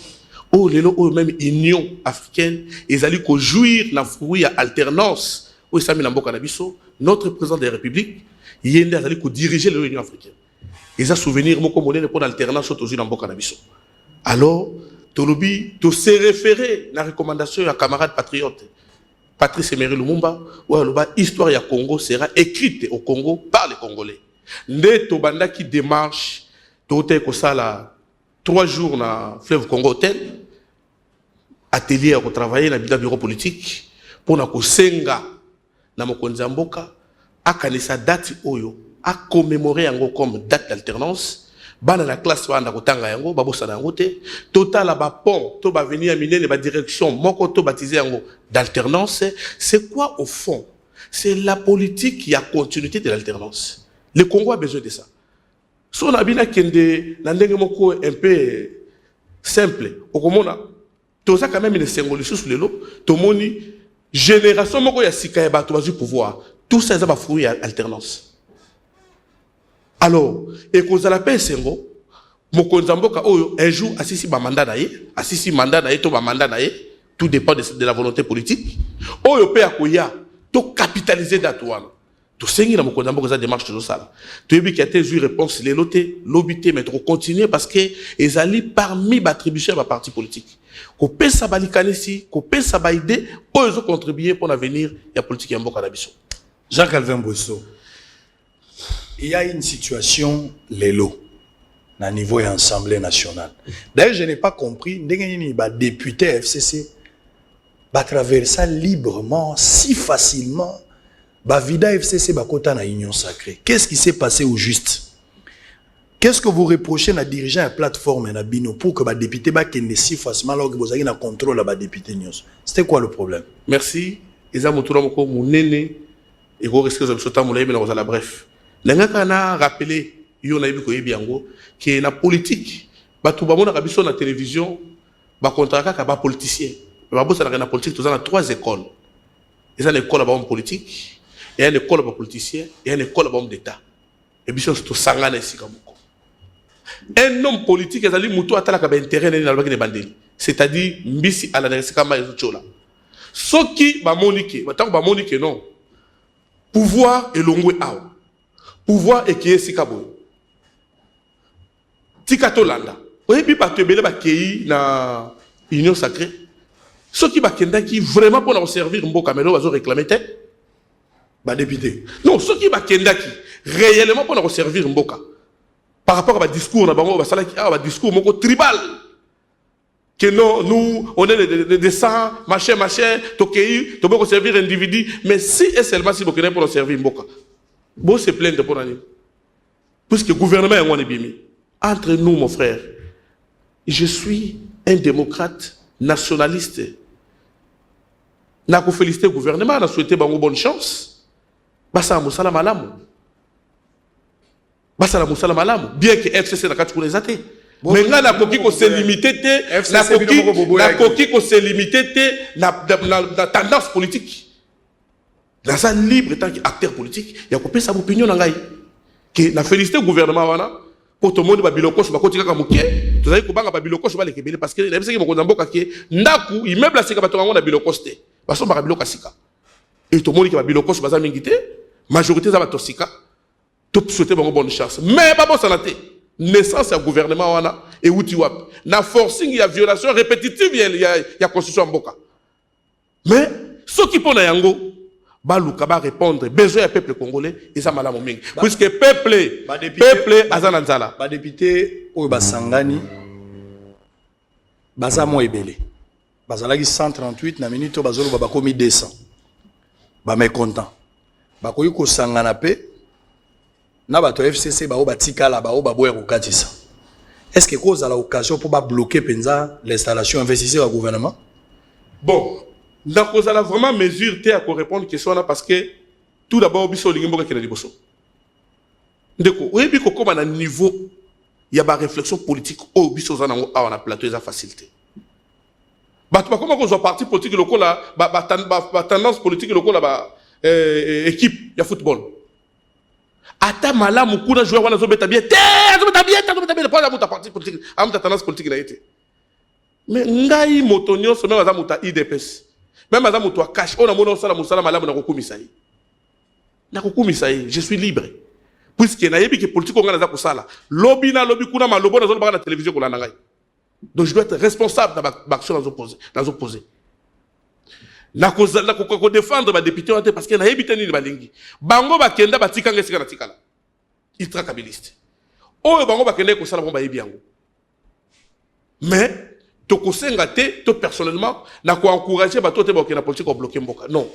oyo lelo oyo même union africaine ezali kojouir na fruit ya alternance oyo esami na mboka na biso notre président de la république ye nde azali kodiriger lelo union africaine eza souvenir moko monene mpo na alternance oyo tozwi na mboka na biso alors tolobi tose référé na recommandation ya camarade patriote Patrice Emery Lumumba oyo aloba histoire ya Congo sera écrite au Congo par les Congolais nde tobandaki démarche tote kosala 3 jours na fleuve Congo Hotel atelier à travailler na bureau politique pour na kosenga na mokonzi ya mboka akanisa date oyo a commémorer yango comme date d'alternance bana la classe banda kotanga yango babosana yango te total ba pont to ba venir minene ba direction moko to baptiser yango d'alternance. C'est quoi au fond? C'est la politique qui a continuité de l'alternance. Le Congo a besoin de ça. Si on a bien kende na ndenge moko un peu simple okomona toza quand même une symbole sous le lot tomoni génération moko ya sika ya bato bazu pouvoir tout ça ba fruit ya alternance. Alors et kozala pe sengo mokonza mboka oyo un jour asisi ba mandat na ye to ba mandat na ye tout dépend de la volonté politique oyo pe akoya to capitaliser d'atoine. Tout ce qui est dans mon démarche de ça. Tu as vu qu'il y a des réponses, les lotés, l'obité, mais on continue parce que ils allaient parmi les attributions à la parti politique. Qu'on peut s'abalicaner, qu'on peut s'abaïder, eux ont contribué pour l'avenir de la politique en Bokanabiso. Jean-Calvin Bosso, il y a une situation, l'élo, à niveau de l'Assemblée nationale. D'ailleurs, je n'ai pas compris, les députés FCC va traverser librement, si facilement. Bavida FCC bakota na union sacrée. Qu'est-ce qui s'est passé au juste? Qu'est-ce que vous reprochez à dirigeant la plateforme na bino pour que les députés bakende si facilement alors que vous avez un contrôle à députés news? C'était quoi le problème? Merci. Eza motura moko munene et go risque de sauter mon mais na kozala bref. Lenga kana rappeler yo na yebiko yebiango que na politique batu ba mona kabiso na télévision ba contraka ka ba politicien. Ba bossa na politique tous dans 3 écoles. Eza l'école ba politique. Il y a une école de politicien, il y a une école d'homme d'État. Et bien, c'est tout sangane ici comme un homme politique, il a dit muto atala ka intérêt dans la bandeli. C'est-à-dire mbisi ala na sekama ezochola. Soki ba monique, batako ba monique non. Pouvoir et longwe aw. Pouvoir et kiye sikabo. Tikato landa. Oyebi ba tebele ba kei na union sacrée. Soki ba kenda ki vraiment pour leur servir mboka melo bazo réclamer tête. Député. Non, ceux qui bakendaki réellement pour nous servir mboka. Par rapport à un discours, un discours tribal. Que non, nous, on est des sangs, machin, tokei, to pour servir individu. Mais si et seulement si vous pour nous servir mboka. Bon, c'est plein de pour nous. Puisque le gouvernement est bien mis. Entre nous, mon frère, je suis un démocrate nationaliste. N'a pas félicité le gouvernement, n'a souhaité bonne chance. Basa musala malamu. Basa la musala malamu. Bien que FCC n'a pas tout les athées. Mais là, la coquille qu'on s'est limité, la coquille qu'on s'est limité, la tendance politique. Dans un libre tant qu'acteur politique, il y a coupé sa opinion dans l'aïe. Que la félicité au gouvernement voilà pour tout le monde babiloko sur bakotika kamuke. Tout ça ko banga babiloko sur balekebele parce que les gens qui m'ont dit que ndaku immeuble sika batonga na biloko sté. Parce que babiloko sika. Et tout le monde qui va biloko sur baza mingité. Majorité ça va toxica tout souhaiter bonne chance mais pas bon santé naissance du gouvernement wana et outi wap na forcing il y a violation répétitive il y a constitution mboka mais ceux qui pona yango baluka ba répondre besoin du peuple congolais et ça malamu mingi puisque peuple azana nzala ba député oyo basangani bazamo ebele bazalaki 138 na minute bazolo ba komi 200 ba mécontent bakoyi kosangana pe na bato FCC bao batikala bao baboya kokatisa. Est-ce que cause à l'occasion pour bloquer penza l'installation investisseur au gouvernement? Bon, donc vous allez vraiment mesure à répondre à question là parce que tout d'abord biso lingi mboka kena liboso ndeko oyebi ko koma na niveau ya ba réflexion politique o biso za nango awa na plateau eza facilité bato bakoma kozwa parti politique lokola ba tendance politique lokola ba équipe ya football ata malamu kuna joueur wana zobeta bien pas la muta parti politique amuta tendance politique na été mais ngai moto nyonso même aza muta IDPS même aza muto a cash on a mona osala musala malamu na kokumisa ye je suis libre puisque na yebi que politique ngana za kusala lobby kuna malobo na zolo ba na télévision ko landa ngai donc je dois être responsable dans l'action dans opposé na ko défendre ba député parce que na yebi teni balingi bango bakenda batika ngesika na tikala ultra kabiliste oyo bango bakenda ko sala bomba yebi yango mais to kosenga te to personnellement na ko encourager bato te ba politique ko bloquer mboka non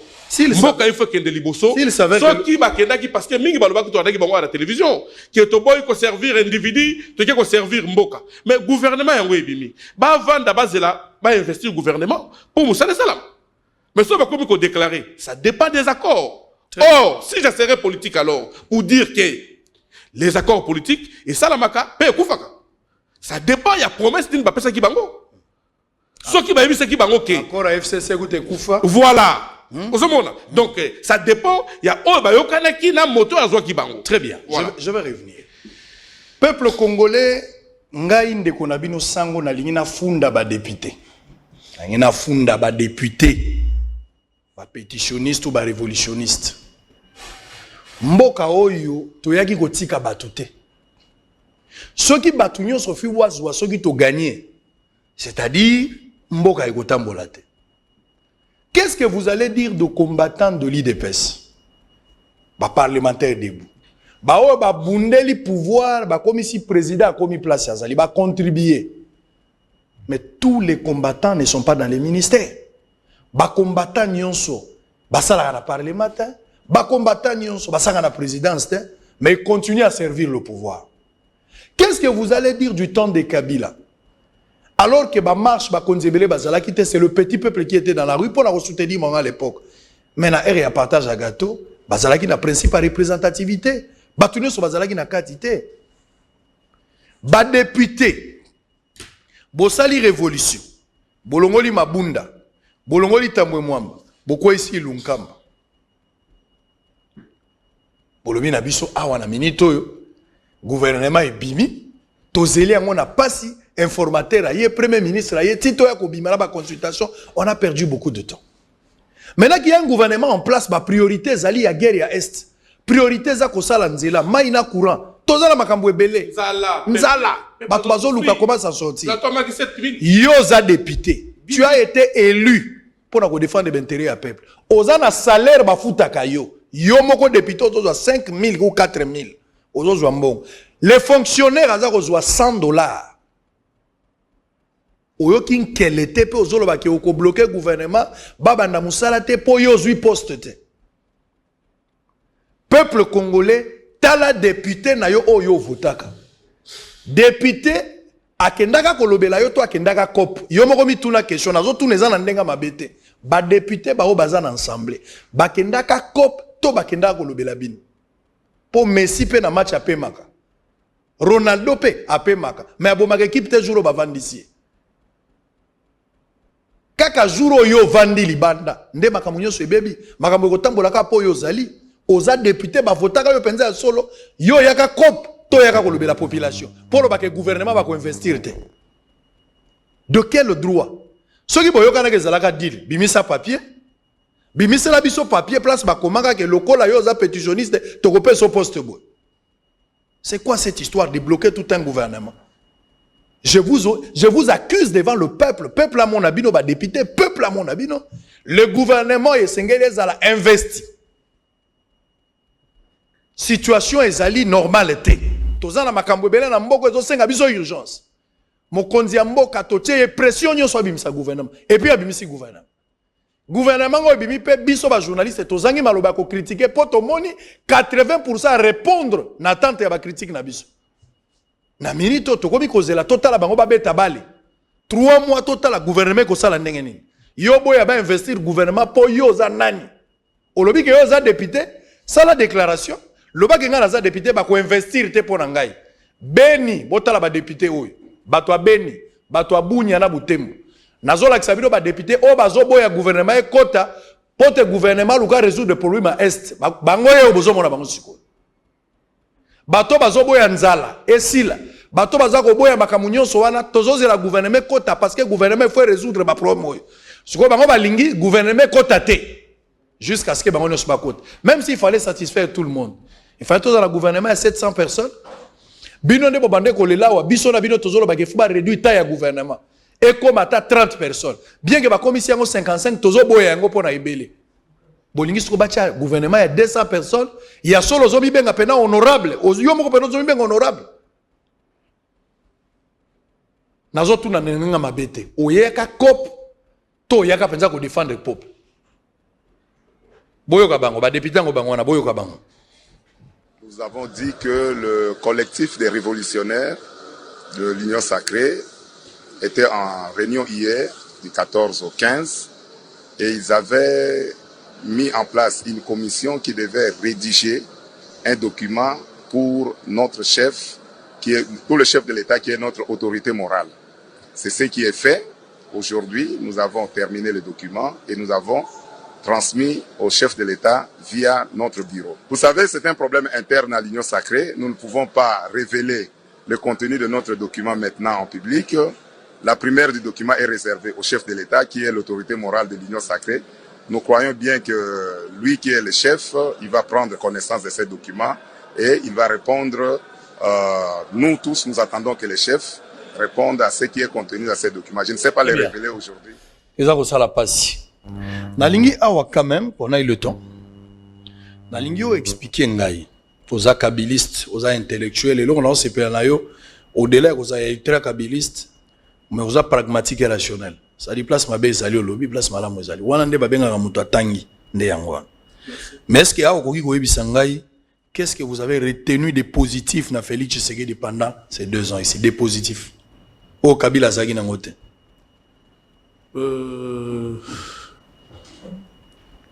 mboka il faut kende liboso so ki bakenda ki parce que mingi baloba ko to andaki bango à la télévision que to boy ko servir individu to ko servir mboka mais gouvernement yango ebimi ba vanda bazela ba investir gouvernement pour musala salam mais ça va comme qu'on déclarer ça dépend des accords. Or si je serais politique alors pour dire que les accords politiques et ça la maka paye koufaka ça dépend il y a promesse d'une bapesa ki bango ce qui va c'est qui bango ke accord à FCC goûte koufa voilà donc ça dépend il y a oh ba yokana ki na moto azwa ki bango très bien voilà. je vais revenir peuple congolais ngai ndeko na bino sango na lingi na funda ba député na funda ba député ba pétitionniste ou ba révolutionniste mboka oyo toyaki kotika bato te soki bato nyonso fi wazwa soki to gagner c'est-à-dire mboka ekotambola te. Qu'est-ce que vous allez dire de combattants de l'IDPS ba parlementaire debout ba o ba bundeli pouvoir ba comme si président a commis place azali ba contribuer mais tous les combattants ne sont pas dans les ministères. Ba combattant nyonso basala na parlementaire ba combattant nyonso basanga na présidence mais ils continuent à servir le pouvoir. Qu'est-ce que vous allez dire du temps de Kabila alors que ba marche ba konzebele bazala kité c'est le petit peuple qui était dans la rue pour la soutenir moment à l'époque mais na ère ya partage à gâteau bazala ki na principe à représentativité ba tunyo so bazala ki na quantité ba député bosali révolution bolongoli mabunda bolongoli tambwe mwamba boko ici lunkamba bolobi na biso awa na minute oyo gouvernement ebimi tozeli yango na pasi informateur aye premier ministre aye tito ya kobima na ba consultation on a perdu beaucoup de temps. Maintenant qu'il y a un gouvernement en place ba priorité zali ya guerre ya est priorité za kosala nzela mai na courant tozala makambo ebele nzala bato bazoluka comment s'en sortir yo za député tu as été élu pour défendre l'intérêt du peuple oza na salaire bafutaka yo moko député ozozwa 5 000 ou 4 000 ozozwa mbongo les fonctionnaires aza kozwa $100 oyoki nkele te pe ozoloba ke oko bloquer gouvernement babanda musala te po yo zui poste te peuple congolais tala député na yo oyo votaka député akendaka kolobela yo to akendaka cop yo moko mituna question nazo tuneza na ndenga mabete ba député ba o bazana ensemble bakendaka cop to bakendaka kolobela bini po Messi pe na match apemaka Ronaldo pe apemaka mais abomaka équipe te jour ba vandisi kaka jour yo vandi libanda nde makambo nyonso ebebi makambo kotambolaka po yo zali oza député ba votaka yo penza ya solo yo yaka cop to yaka kolobela population pour ba que gouvernement ba ko investir te de quel droit soki boyoka na kezalaka deal bimisa papier bimisa la biso papier place ba komanga ke lokola yo za pétitionniste to kopé son poste boy. C'est quoi cette histoire de bloquer tout un gouvernement? Je vous accuse devant le peuple. Peuple à mon abino, bah député, peuple à mon abino. Le gouvernement est sengélé à la investi. Situation est ali normalité. Tozana makambo bela na mboko ezo senga biso urgence. Mokonzi ya mboka totie pression nyo so bimisa gouvernement. Et puis abimisi gouvernement. Gouvernement ngo bimi pe biso ba journaliste tozangi maloba ko critiquer poto moni 80% répondre na tante ya ba critique na biso. Na minito tokomi kozela total bango ba beta bale 3 mois total gouvernement ko sala ndenge nini yo boya ba investir gouvernement po yo za nani olobi ke yo za député Ça la déclaration, le bas kenga naza député ba ko investir te pour ngai. Beni, botala ba député oyo. Bato Beni, bato Bunya na Butembo. Nazola kisabino ba député o bazo boya gouvernement e kota pote gouvernement luka résoudre problème à est. Bango yo bozo mona bango siko. Bato bazo boya nzala esila. Bato baza ko boya makamunyo so wana tozoze la gouvernement kota parce que gouvernement faut résoudre ba problème oyo. Siko bango balingi gouvernement kota te. Jusqu'à ce que bango ne soit pas côte. Même s'il fallait satisfaire tout le monde. Il fallait tout dans le gouvernement à 700 personnes. Bino ne bobande ko lela wa biso na bino tozolo ba kefuba réduit taille à gouvernement. Et comme à 30 personnes. Bien que ba commission 55 tozo boya ngo pona ibele. Bolingi siko bacha gouvernement ya 200 personnes, il y a solo zomi benga pena honorable. Yo moko pena zomi benga honorable. Nazo tuna nenga mabete. Oyeka cop to yaka penza ko défendre le peuple. Boyo kabango ba député ngo bango na boyo kabango. Nous avons dit que le collectif des révolutionnaires de l'Union Sacrée était en réunion hier, du 14 au 15, et ils avaient mis en place une commission qui devait rédiger un document pour notre chef, pour le chef de l'État qui est notre autorité morale. C'est ce qui est fait. Aujourd'hui, nous avons terminé le document et nous avons transmis au chef de l'État via notre bureau. Vous savez, c'est un problème interne à l'Union Sacrée. Nous ne pouvons pas révéler le contenu de notre document maintenant en public. La primaire du document est réservée au chef de l'État, qui est l'autorité morale de l'Union Sacrée. Nous croyons bien que lui qui est le chef, il va prendre connaissance de ces documents et il va répondre. Nous tous, nous attendons que le chef réponde à ce qui est contenu dans ces documents. Je ne sais pas les révéler aujourd'hui. Nalingi awa quand même, on a eu le temps. Nalingi o expliquer ngai aux akabilistes, aux intellectuels et là on a se nayo au-delà aux ultra kabilistes mais aux pragmatiques et rationnels. Ça dit place mabe ezali au lobby place malamu ezali. Wana nde babenga mutu atangi nde yango. Mais est-ce que awa koki koyebisa ngai qu'est-ce que vous avez retenu de positif na Félix Tshisekedi pendant ces 2 ans ici, des positifs au Kabila zagi na ngote?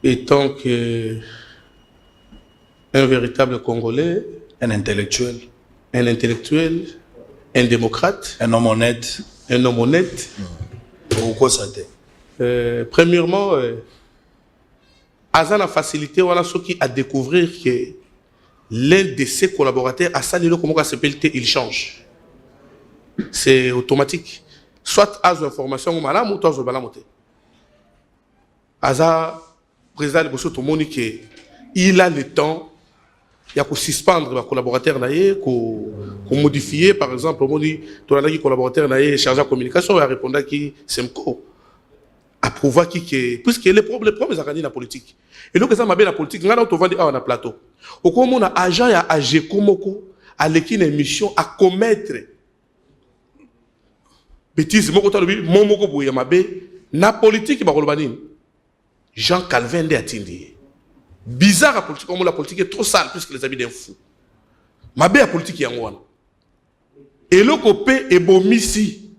Étant que un véritable Congolais, un intellectuel, un démocrate, un homme honnête, Pourquoi ça t'est? Premièrement, Azan a facilité voilà ceux qui a découvrir que l'un de ses collaborateurs a sali le comment s'appelle il change. C'est automatique. Soit à information ou malade ou toi je balamote. Aza président de Bosso Tomonike, il a le temps, il y a qu'on suspendre les collaborateurs qu'on modifier par exemple on dit ton collaborateur chargé de communication il a répondu qui Semco approuva qui puisque les problèmes ils la politique et donc ça m'a bien la politique là on va dire on a plateau au comme on a agent ya agé komoko à l'équipe émission à commettre bêtise moko talobi momoko boya mabe na politique ba kolbanini Jean Calvin de atindi bizarre la politique comme la politique est trop sale puisque les habits d'un fou mabe la politique yango et le copé et bomisi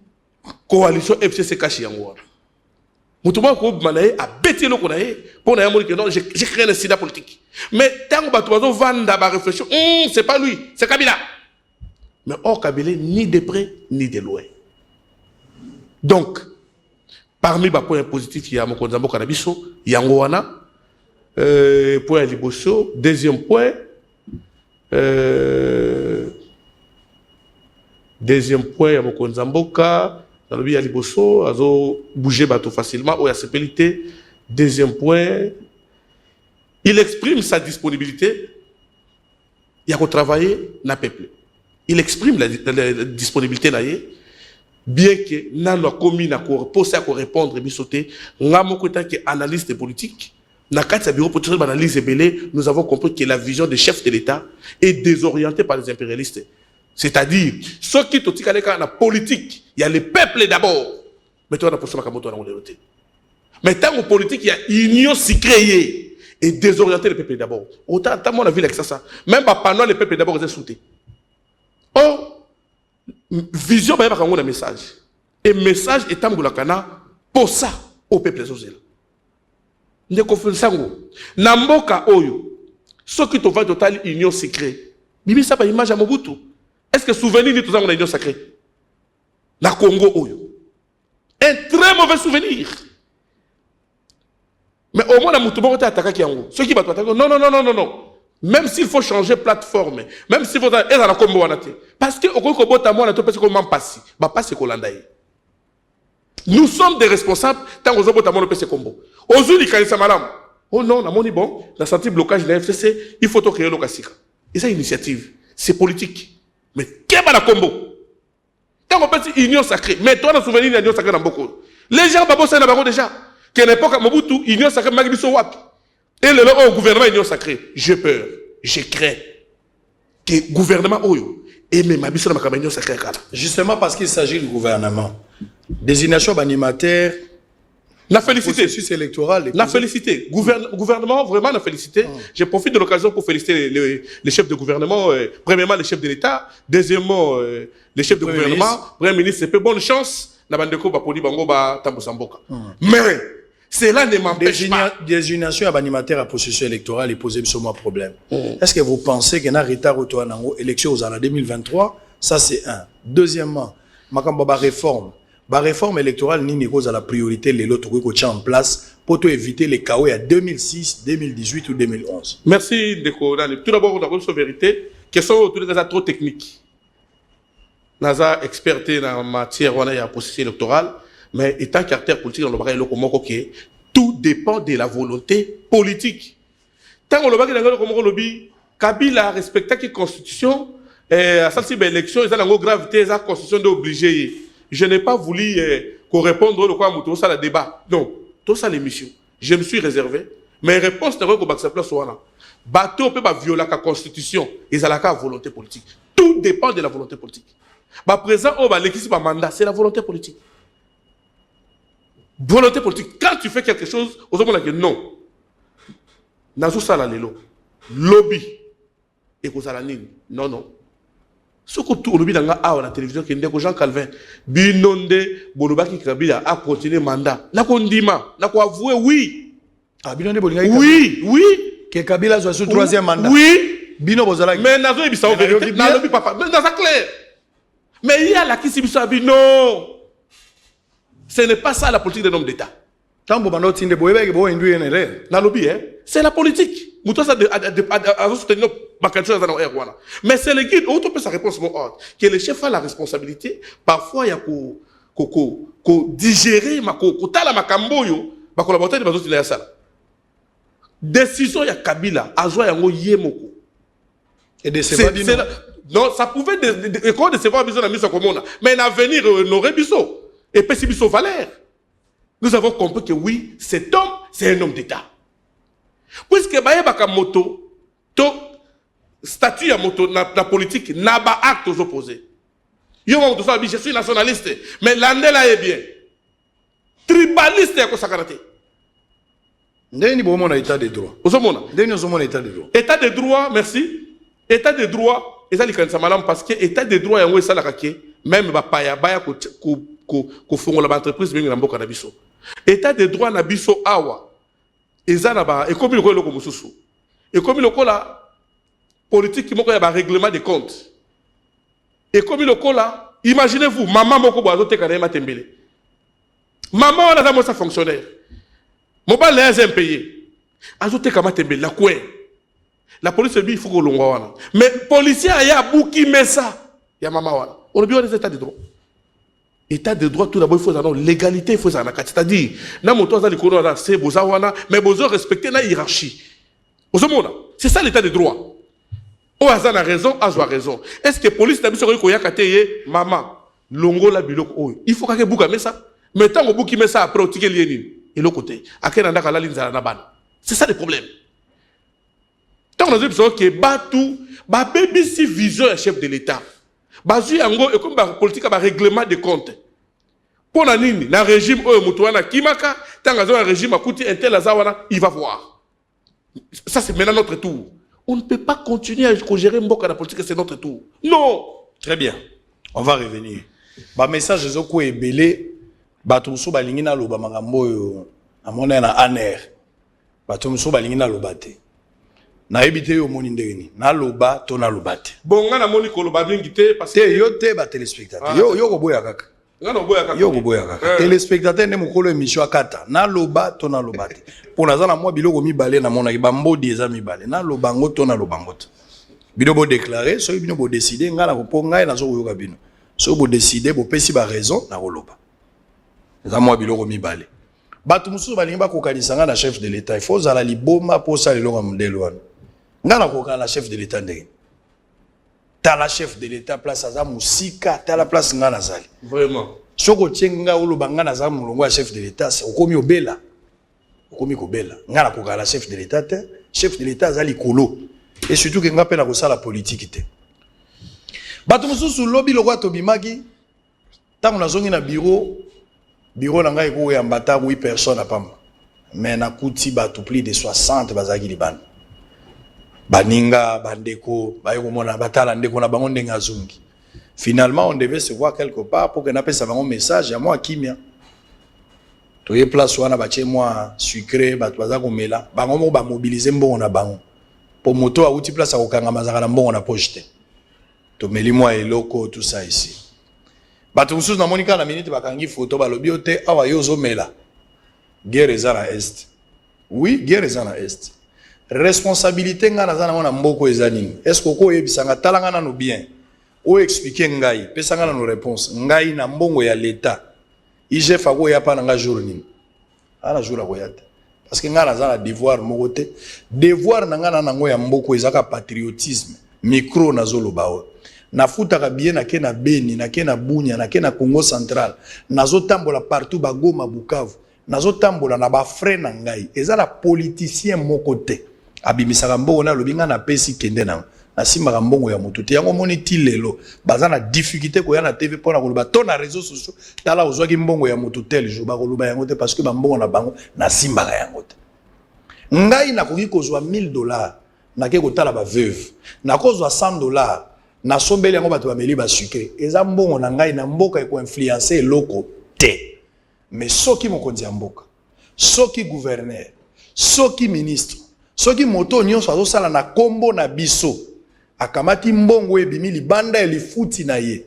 coalition FCC caché yango wana mutuma ko manaye a bêté le konaye pour na yamori que non j'ai créé un sida politique mais tant bato bazo vanda ba réflexion c'est pas lui c'est Kabila mais or Kabila ni de près ni de loin donc parmi les points positifs il y a Mokonzi Mboka na biso yango wana point liboso deuxième point il y a Mokonzi Mboka dans le ya liboso azo bouger bateau facilement ou ya sepelité. Deuxième point, il exprime sa disponibilité il y a qu'on travailler na peuple. Il exprime la disponibilité là bien que nan la commune pour poser à répondre bisoté ngamo ko tant que analyste politique na kati bureau pour analyse belé nous avons compris que la vision des chefs de l'État est désorientée par les impérialistes. C'est-à-dire, ceux qui sont dans la politique, il y a le peuple d'abord. Mais toi, on a posé ma camoto à la modernité. Mais tant que politique, il y a union si créée et désorienter le peuple d'abord. Autant, on a vu avec ça. Même pendant le peuple d'abord, ils ont sauté. Or, vision, il y a un message. Et message est un pour ça au peuple social. Ne confondons ça. Namboka Oyo, Ce qui te va total union secrète. Bibi ça pas image à Mobutu. Est-ce que souvenir ni tout ça on a union sacrée? La Congo Oyo. Un très mauvais souvenir. Mais au moins la Moutouba était attaqué Kiango. Ceux qui battent attaquer, non. Même s'il faut changer plateforme, même s'il faut être à la Combo Anate. Parce que au Congo Botamou on a tout parce qu'on m'en passe. Bah pas c'est Kolandaï. Nous sommes des responsables tant qu'on a mon PC combo. Aujourd'hui, quand il malam. Oh non, on a mon bon, la santé blocage de la FCC, il faut créer le Kassika. Et ça, initiative, c'est politique. Mais qu'est-ce que la combo? Tant qu'on pense union sacrée, mais toi, on a souvenir de l'union sacrée dans beaucoup. Les gens, babo, ça n'a déjà. Qu'à l'époque, à Mobutu, union sacrée, Magbiso Wap. Et le gouvernement union sacrée, j'ai peur, j'ai craint que le gouvernement Oyo, et même Mabiso n'a union sacrée. Justement parce qu'il s'agit du gouvernement. Désignation d'animateur. La félicité. Processus électoral. La félicité. Gouvernement, vraiment la félicité. Je profite de l'occasion pour féliciter les chefs de gouvernement. Premièrement, les chefs de l'État. Deuxièmement, les chefs de gouvernement. Premier ministre, c'est bonne chance. Mais cela ne m'empêche pas. Désignation d'animateur à processus électoral et poser sur moi problème. Est-ce que vous pensez qu'il y a un retard au tour élection aux années 2023? Ça, c'est un. Deuxièmement, ma réforme. La réforme électorale ni cause à la priorité les autres qui en place pour éviter les chaos à 2006, 2018 ou 2011. Merci Ndeko. Tout d'abord, on a une vérité. Question autour des trop techniques. Naza experté dans la matière on a un processus électoral, mais étant caractère politique dans le barrage locaux, tout dépend de la volonté politique. Tant qu'on le barrage dans le lobby, Kabila a respecté la constitution à cette élection, ils ont une gravité, la constitution d'obliger. Je n'ai pas voulu qu'on réponde au quoi tout ça le débat. Non, tout ça l'émission. Je me suis réservé. Mais réponse n'est pas qu'on va place là. Bateau peut pas violer la constitution. Ils ont la volonté politique. Tout dépend de la volonté politique. Bah présent on va l'équipe mandat, c'est la volonté politique. Volonté politique. Quand tu fais quelque chose, on se dit que non. Nazo sala lelo. Lobby. Et qu'on sala nini. Non. Ce que tout le monde a la télévision qui est Jean Calvin, binonde Bolobaki Kabila a continué mandat. La condima, la quoi avoué oui. Ah binonde Bolobaki. Oui. Que Kabila soit sur troisième mandat. Oui. Bino Bozala. Mais nazo ibisa en vérité. Na lobby papa. Mais dans ça clair. Mais il y a la qui s'y bisa non. Ce n'est pas ça la politique d'un homme d'État. C'est la politique. Mais c'est le guide. On peut sa réponse que le chef a la responsabilité. Parfois, il y a qu'on digérer, qu'on tala makamboyo, ma collaborateur de bazo tila ça. Décision ya Kabila, azwa yango yemoko. Et décevoir non, ça pouvait décevoir besoin de mise en commun. Mais l'avenir n'aurait biso. Et puis, c'est biso valeur. Nous avons compris que oui, cet homme, c'est un homme d'État. Puisque Baye moto, to statut à moto, na politique, n'a pas acte aux opposés. Je suis nationaliste, mais l'année là est bien. Tribaliste, il y a quoi ça karaté. Ndeni bo mona état de droit. Osomona. Ndeni osomona état de droit. État de droit, merci. État de droit, et ça les kanisa malam parce que état de droit yango ça la kake, même ba paya baya ko fongola ba entreprise mingi na mboka na biso. État de droit na biso awa. Eza na ba ekomi lokolo loko mususu. Ekomi lokola politique qui moko ya ba règlement de comptes. Ekomi lokola, imaginez-vous maman moko boazo te kana matembele. Maman on a za mo sa fonctionnaire. Mobile les impayés. Azote kama tembele la quoi. La police il faut que l'on voit. Mais policier a ya bouki messa. Ya maman wana. On a bien des états de droit. État de droit tout d'abord il faut avoir légalité, il faut avoir c'est-à-dire na moto za likolo za c'est boza wana mais bozo respecter la hiérarchie. C'est ça l'état de droit. O aza na raison, azo a raison. Est-ce que police na biso ko yakateye maman longo la biloko oyo. Il faut que bouka messa. Mais tant que bouki messa après otike lieni et l'autre côté. Akena ndaka la linza na bana. C'est ça le problème. Tant que nous avons que Batou, baby si vision un chef de l'État. Bazu yango et comme politique a règlement de compte. Pour la nini, le régime Mutouana Kimaka, tant que un régime a coûté un tel azawana, il va voir. Ça c'est maintenant notre tour. On ne peut pas continuer à gérer Mboka la politique, c'est notre tour. Non. Très bien. On va revenir. Ba message zoko ebele bato muso balingi na loba makambo yo amona na aner. Bato muso balingi na lobate. na ebité yo moni ndeni na loba to na lobate bon nga na moni ko loba mingi te parce que yo te ba téléspectateur yo ko boya kaka nga no boya kaka yo ko boya kaka téléspectateur ne mokolo émission akata na loba to na lobate pour na zana moi biloko mibale na mona ba mbodi eza mibale na lobango to na lobango bino bo déclarer so bino bo décider nga na ko ngai na zo yoka bino so bo décider bo pesi ba raison na koloba eza moi biloko mibale batu mususu balingi bakokanisa nga na chef de l'état il faut zala liboma po sa lelonga modelo wana nga na kokana na chef de l'état ndenge ta la chef de l'état place aza musika ta la place nga nazali vraiment soko tienga oloba nga naza mulongo ya chef de l'état c'est okomi obela okomi kobela nga na kokana na chef de l'état te chef de l'état azali kolo et surtout que nga pe na kosala politique te batu mususu lobi lokwa tobimaki tango nazongi na bureau na ngai ko ya mbata 8 personnes apamba mais na kuti batu plus de 60 bazaki libana baninga bandeko bayo komona batala ndeko na bango ndenga zungi finalement on devait se voir quelque part pour que na pesa bango message ya moi kimia to ye place wana ba chez moi sucré batu bazako mela bango mo ba mobiliser mbongo na bango pour moto a uti place akokanga mazaka na mbongo na poche te to meli moi eloko tout ça ici batu mususu na monika na minute bakangi photo balobi ote awa yo zo mela guerre eza na est oui guerre eza na est responsabilité nga naza na mboko eza nini est-ce que ko yebisanga talanga na no bien o expliquer ngai pesa nga na no réponse ngai na mbongo ya l'état IGF ako ya pa nga jour nini ala jour ako yata parce que nga naza na devoir moko te devoir na nga na nango ya mboko ezaka patriotisme micro na zoloba o na futaka bien na ke na Beni na ke na Bunya na ke na Congo central nazo tambola partout ba Goma Bukavu nazo tambola na ba frère na ngai ezala politicien moko te abimisaka mbongo na lobinga na pesi kende na simba mbongo ya mutu te yango moni ti lelo baza na difficulté ko ya na TV pona koloba to na réseaux sociaux tala ozwaki mbongo ya mutu tel jour ba koloba yango te parce que ba mbongo na bango na simba ka yango te ngai na koki kozwa $1000 na ke kotala ba veuve na kozwa $100 na sombeli yango bato bameli ba sucré eza mbongo na ngai na mboka eko influencer eloko te mais soki mokonzi ya mboka soki gouverneur soki ministre soki moto nyonso azosala na kombo na biso akamati mbongo ebimi libanda ya lifuti na ye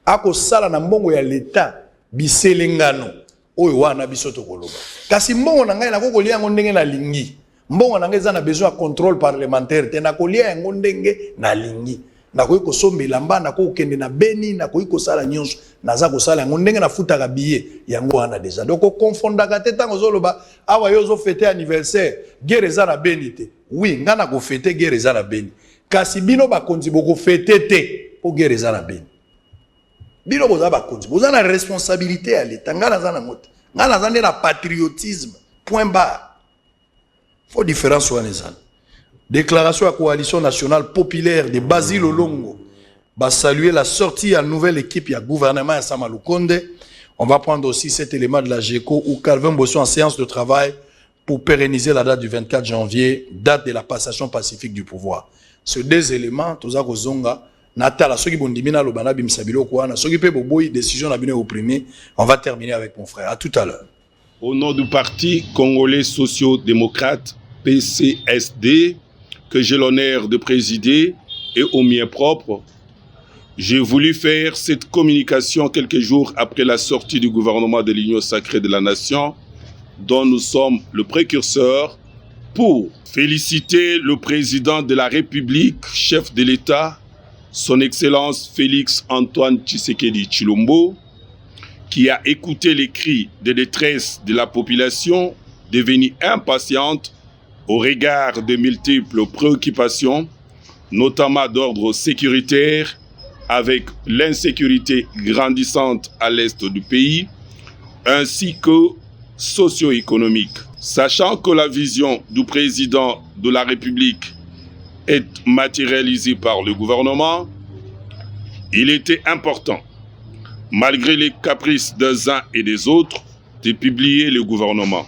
akosala na mbongo ya leta biselengano oyo wana biso tokoloba kasi mbongo na ngai nakokolia yango ndenge na lingi mbongo na ngai eza na besoin ya contrôle parlementaire te nakolia yango ndenge na lingi nakoki kosombela mba nakokende na Beni nakoki kosala nyonso naza kosala yango ndenge nafutaka billet yango wana déjà donc okofondaka te ntango ozoloba awa yo ozofete anniversaire guerre eza na Beni te oui nga nakofete guerre eza na Beni kasi bino bakonzi bokofete te po guerre eza na Beni bino boza bakonzi boza na responsabilité ya leta nga naza nango te nga naza nde na patriotisme point barre faut différence wana ezala. Déclaration à coalition nationale populaire de Basile Olongo. Va saluer la sortie à nouvelle équipe à gouvernement à Samalukonde. On va prendre aussi cet élément de la GECO où Calvin Bosso en séance de travail pour pérenniser la date du 24 janvier, date de la passation pacifique du pouvoir. Ces deux éléments, Toza Kozonga, Natala, ceux qui vont diminer le Banabim Sabilo Kouana, ceux qui peuvent boboy, décision n'a bien opprimé. On va terminer avec mon frère. À tout à l'heure. Au nom du Parti congolais social-démocrate, PCSD, que j'ai l'honneur de présider et au mien propre, j'ai voulu faire cette communication quelques jours après la sortie du gouvernement de l'Union sacrée de la Nation, dont nous sommes le précurseur, pour féliciter le président de la République, chef de l'État, son Excellence Félix Antoine Tshisekedi Tshilombo, qui a écouté les cris de détresse de la population devenue impatiente au regard de multiples préoccupations, notamment d'ordre sécuritaire, avec l'insécurité grandissante à l'est du pays, ainsi que socio-économique. Sachant que la vision du président de la République est matérialisée par le gouvernement, il était important, malgré les caprices des uns et des autres, de publier le gouvernement.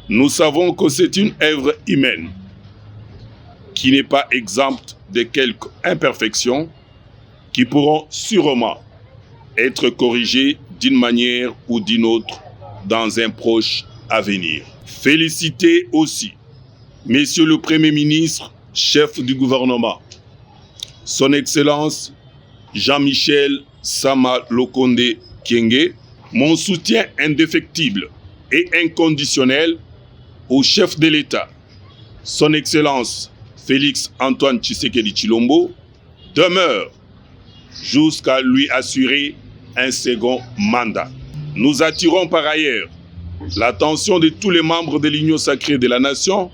Nous savons que c'est une œuvre humaine qui n'est pas exempte de quelques imperfections qui pourront sûrement être corrigées d'une manière ou d'une autre dans un proche avenir. Féliciter aussi Monsieur le Premier ministre, chef du gouvernement, Son Excellence Jean-Michel Sama Lokonde Kyenge, mon soutien indéfectible et inconditionnel au chef de l'État, Son Excellence Félix Antoine Tshisekedi Tshilombo, demeure jusqu'à lui assurer un second mandat. Nous attirons par ailleurs l'attention de tous les membres de l'Union sacrée de la nation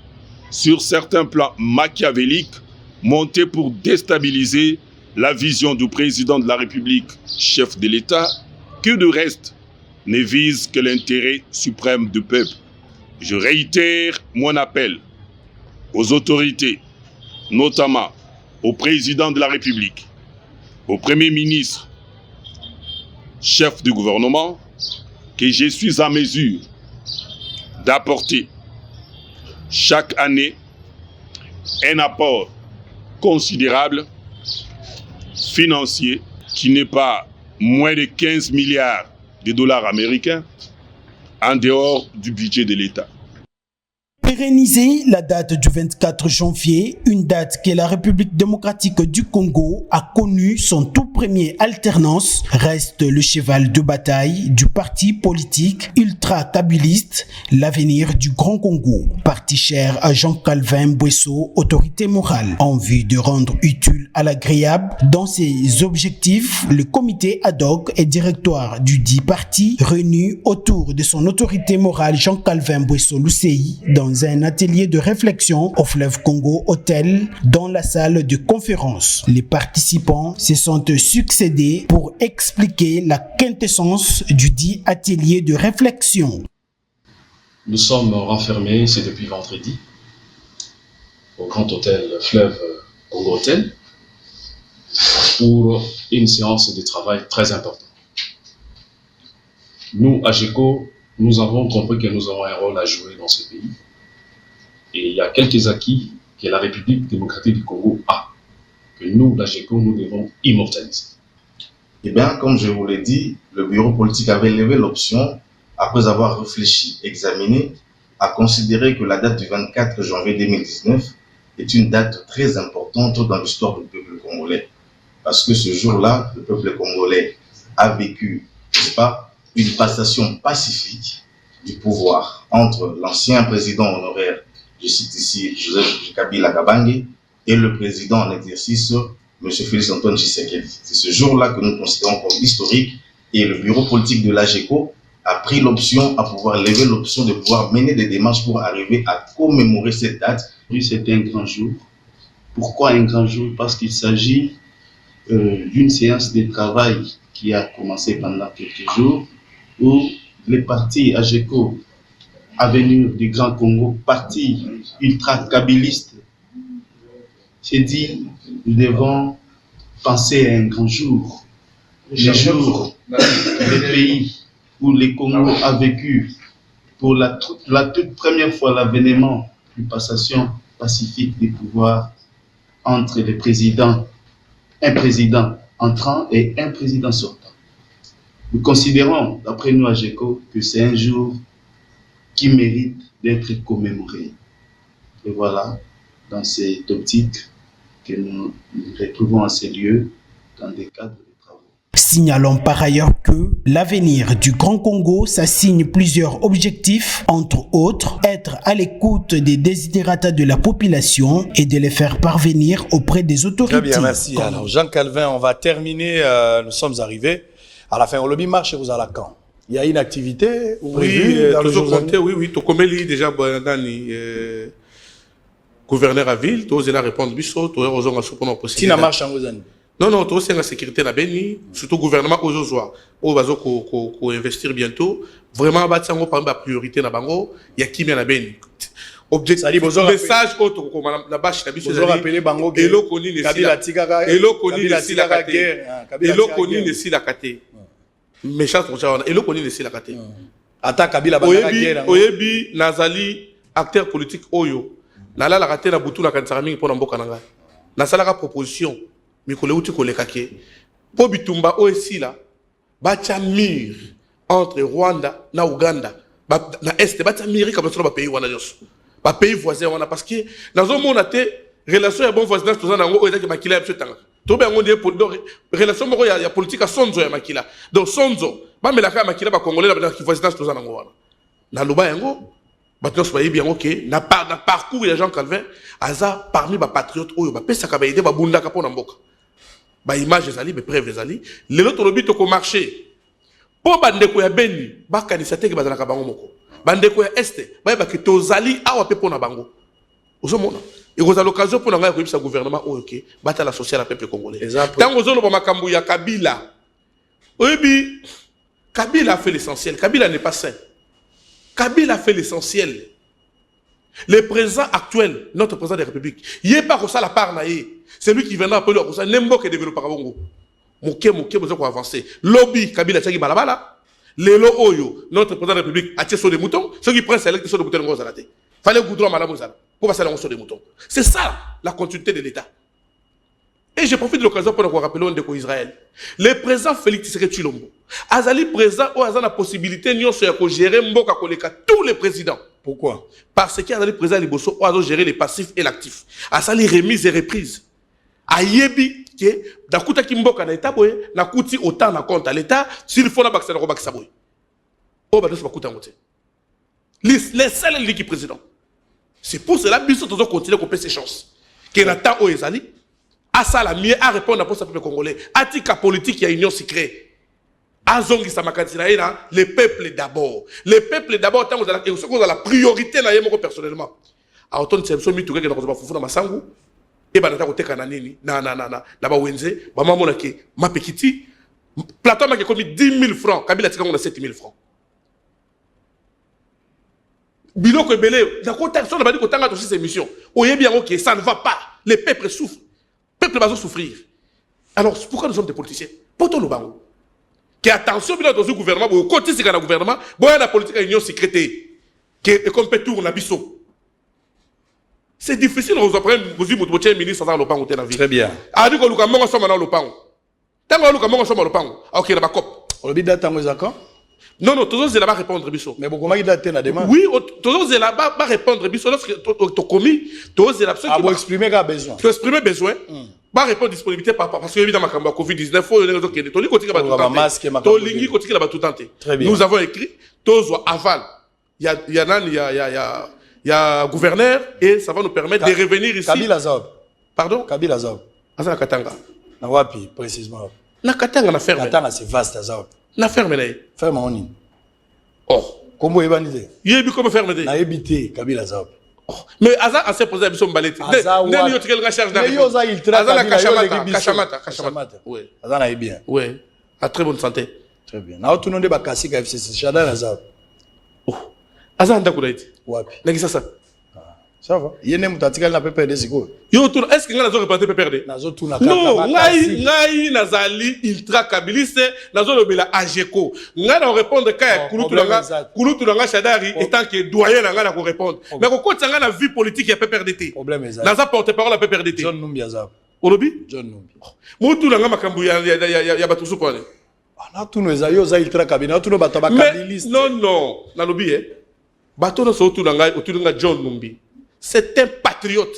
sur certains plans machiavéliques montés pour déstabiliser la vision du président de la République, chef de l'État, qui de reste ne vise que l'intérêt suprême du peuple. Je réitère mon appel aux autorités, notamment au président de la République, au Premier ministre, chef du gouvernement, que je suis en mesure d'apporter chaque année un apport considérable financier qui n'est pas moins de 15 milliards de dollars américains en dehors du budget de l'État. Pérenniser la date du 24 janvier, une date que la République démocratique du Congo a connu son tout premier alternance, reste le cheval de bataille du parti politique ultra-kabyliste, l'avenir du Grand Congo. Parti cher à Jean-Calvin Bouesso, autorité morale. En vue de rendre utile à l'agréable, dans ses objectifs, le comité ad hoc et directoire du dit parti, réuni autour de son autorité morale Jean-Calvin Bouesso Lucei, dans un atelier de réflexion au fleuve Congo Hôtel dans la salle de conférence. Les participants se sont succédés pour expliquer la quintessence du dit atelier de réflexion. Nous sommes renfermés, c'est depuis vendredi, au Grand Hôtel Fleuve Congo Hôtel pour une séance de travail très importante. Nous, à GECO, nous avons compris que nous avons un rôle à jouer dans ce pays. Et il y a quelques acquis que la République démocratique du Congo a, que nous, la GECO, nous devons immortaliser. Eh bien, comme je vous l'ai dit, le bureau politique avait levé l'option, après avoir réfléchi, examiné, à considérer que la date du 24 janvier 2019 est une date très importante dans l'histoire du peuple congolais. Parce que ce jour-là, le peuple congolais a vécu, n'est-ce pas, une passation pacifique du pouvoir entre l'ancien président honoraire, je cite ici Joseph Kabila Kabange, et le président en exercice, M. Félix Antoine Tshisekedi. C'est ce jour-là que nous considérons comme historique et le bureau politique de l'AGECO a pris l'option à pouvoir lever l'option de pouvoir mener des démarches pour arriver à commémorer cette date. C'est un grand jour. Pourquoi un grand jour? Parce qu'il s'agit d'une séance de travail qui a commencé pendant quelques jours où les partis AGECO, Avenir du Grand Congo, parti ultra-kabyliste, s'est dit, nous devons penser à un grand jour, le jour des pays où le Congo a vécu pour la toute première fois l'avènement d'une passation pacifique des pouvoirs entre les présidents, un président entrant et un président sortant. Nous considérons, d'après nous à GECO, que c'est un jour qui mérite d'être commémoré. Et voilà, dans cette optique que nous retrouvons à ces lieux dans des cadres de travaux. Signalons par ailleurs que l'avenir du Grand Congo s'assigne plusieurs objectifs, entre autres, être à l'écoute des desiderata de la population et de les faire parvenir auprès des autorités. Très bien, merci. Alors, Jean-Calvin, on va terminer, nous sommes arrivés à la fin. Au lobby marche vous à la camp. Il y a une activité oui, toujours compté, oui, tu connais déjà gouverneur à ville, tu as répondre biso, tu as raison à ce qu'on a possible. Si na marche en Ozani. Non, tu as la sécurité na Beni, surtout gouvernement aujourd'hui, on va investir bientôt. Vraiment, batsango par la priorité na bango, il y a qui bien na Beni. Objectif, message autre comme la bâche na biso. Vous rappelez bango. Et l'eau conni les si la kate. Méchant ton genre et le connaît laisser la caté. Attaque Kabila banana guerre. Oyebi Nazali acteur politique oyo. Nala la caté na butu na kansarami pour mboka nanga. Na sala ka proposition mi kole uti kole kake. Po bitumba oesi la bacha mur entre Rwanda na Uganda. Na est bacha mur comme ça ba pays wana nyos. ba pays voisins wana parce que dans un monde até relation ya bon voisinage tous na ngo ezaki makila ya tanga to be ngo pour relation moko ya politique sonzo ya makila donc sonzo ba melaka makila ba congolais na voisinage tous na ngo wana na loba yango batos ba yebi yango ke na parcours ya Jean Calvin aza parmi ba patriotes oyo ba pesa ka ba aider ba bundaka pona mboka ba image ezali ba preuve ezali lelo to lobi to ko marché po bandeko ya Beni ba kanisa te ke bazalaka bango moko bandeko ya este ba ba ke tozali awa pe pona bango ozomona et vous avez l'occasion pour nga ko gouvernement OK batala social à peuple congolais tant ozolo ba makambu ya Kabila oyebi Kabila a fait l'essentiel Kabila n'est pas saint Kabila a fait l'essentiel le président actuel notre président de la République il est pas comme ça la part naïe c'est lui qui viendra appeler comme ça nembo que développer bongo moké besoin pour avancer lobby Kabila tiki balabala lelo oyo notre président de la République a tiré sur des moutons ceux qui prennent select sur des moutons ngos zalate fallait goudron madame zala pour passer sur des moutons c'est ça la continuité de l'État et je profite de l'occasion pour nous rappeler de Israël le président Félix Tshisekedi Tshilombo azali président ou azana possibilité nyonso ya ko gérer mboka koleka tous les présidents pourquoi parce qu'il azali président liboso ou azo gérer les passifs et l'actif azali remise et reprise ayebi que dakuta ki mboka na état boye na kuti autant na compte à l'état s'il faut na bakisa ko bakisa boye o ba doso bakuta ngote les seuls qui président c'est pour cela biso tozo continuer ko pese chance que na temps o ezali à ça la mieux à répondre à peuple congolais atika politique il y a union secrète azongi sa makandina ina le peuple d'abord tant que vous avez la priorité na yemo personnellement a autant c'est somi tout que na ko fufu na masangu et ba nata ko teka na nini na ba wenze ba mamona ke mapekiti plateau ma ke komi 10 000 francs Kabila tika ngona 7 000 francs biloko ebele na ko ta so na ba di ko tanga to ces émissions oyebi yango que ça ne va pas le peuple souffre peuple va souffrir alors pourquoi nous sommes des politiciens poto lo bango que attention bien dans le gouvernement au côté c'est le gouvernement bon la politique union secrète que comme peut tourner biso c'est difficile on vous apprend vous dites ministre dans le pango na vie très bien a dit que luka mongo soma na le pango tango luka mongo soma le pango OK na ba cop on le bida tango ezaka non toujours c'est là bas répondre biso mais beaucoup maki daté na demande oui toujours c'est là bas répondre biso lorsque to commis toujours c'est là qui va exprimer qu'a besoin tu exprimer besoin ba répondre disponibilité parce que évidemment quand Covid-19 faut que to li kotika ba tout lingi kotika ba tout tenter nous avons écrit tous aval il y a gouverneur et ça va nous permettre de revenir ici Kabila Zob pardon Kabila Zob azana katanga na wapi précisément na katanga na ferme katanga c'est vaste Zob na ferme na ferme oni oh kombo ebanide yebi comme ferme de na ebité Kabila Zob mais aza a se poser biso mbaleti nani yo tikela charge mais yo za il traite aza na kachamata oui aza na bien oui à très bonne santé très bien na otuno nde bakasi ka FCC Shada na Zob oh aza ndako naiti wapi nakisa ça ça va yene mutatika na PPRD siko yo tu est-ce que ngana zo représenter PPRD nazo tuna non ngai nazali ultra kabiliste nazo lobela AGECO ngana répondre ka kulutu nga Shadari étant que doyen ngana ko répondre mais ko kotsa ngana vie politique ya PPRD problème ezali naza porte-parole à PPRD John Numbi azap olobi John Numbi mutu nga makambu ya batusu pone na tuno ezali yo za ultra kabina tuno bato ba kabiliste non na lobi bato no so tu nga John Numbi c'est un patriote.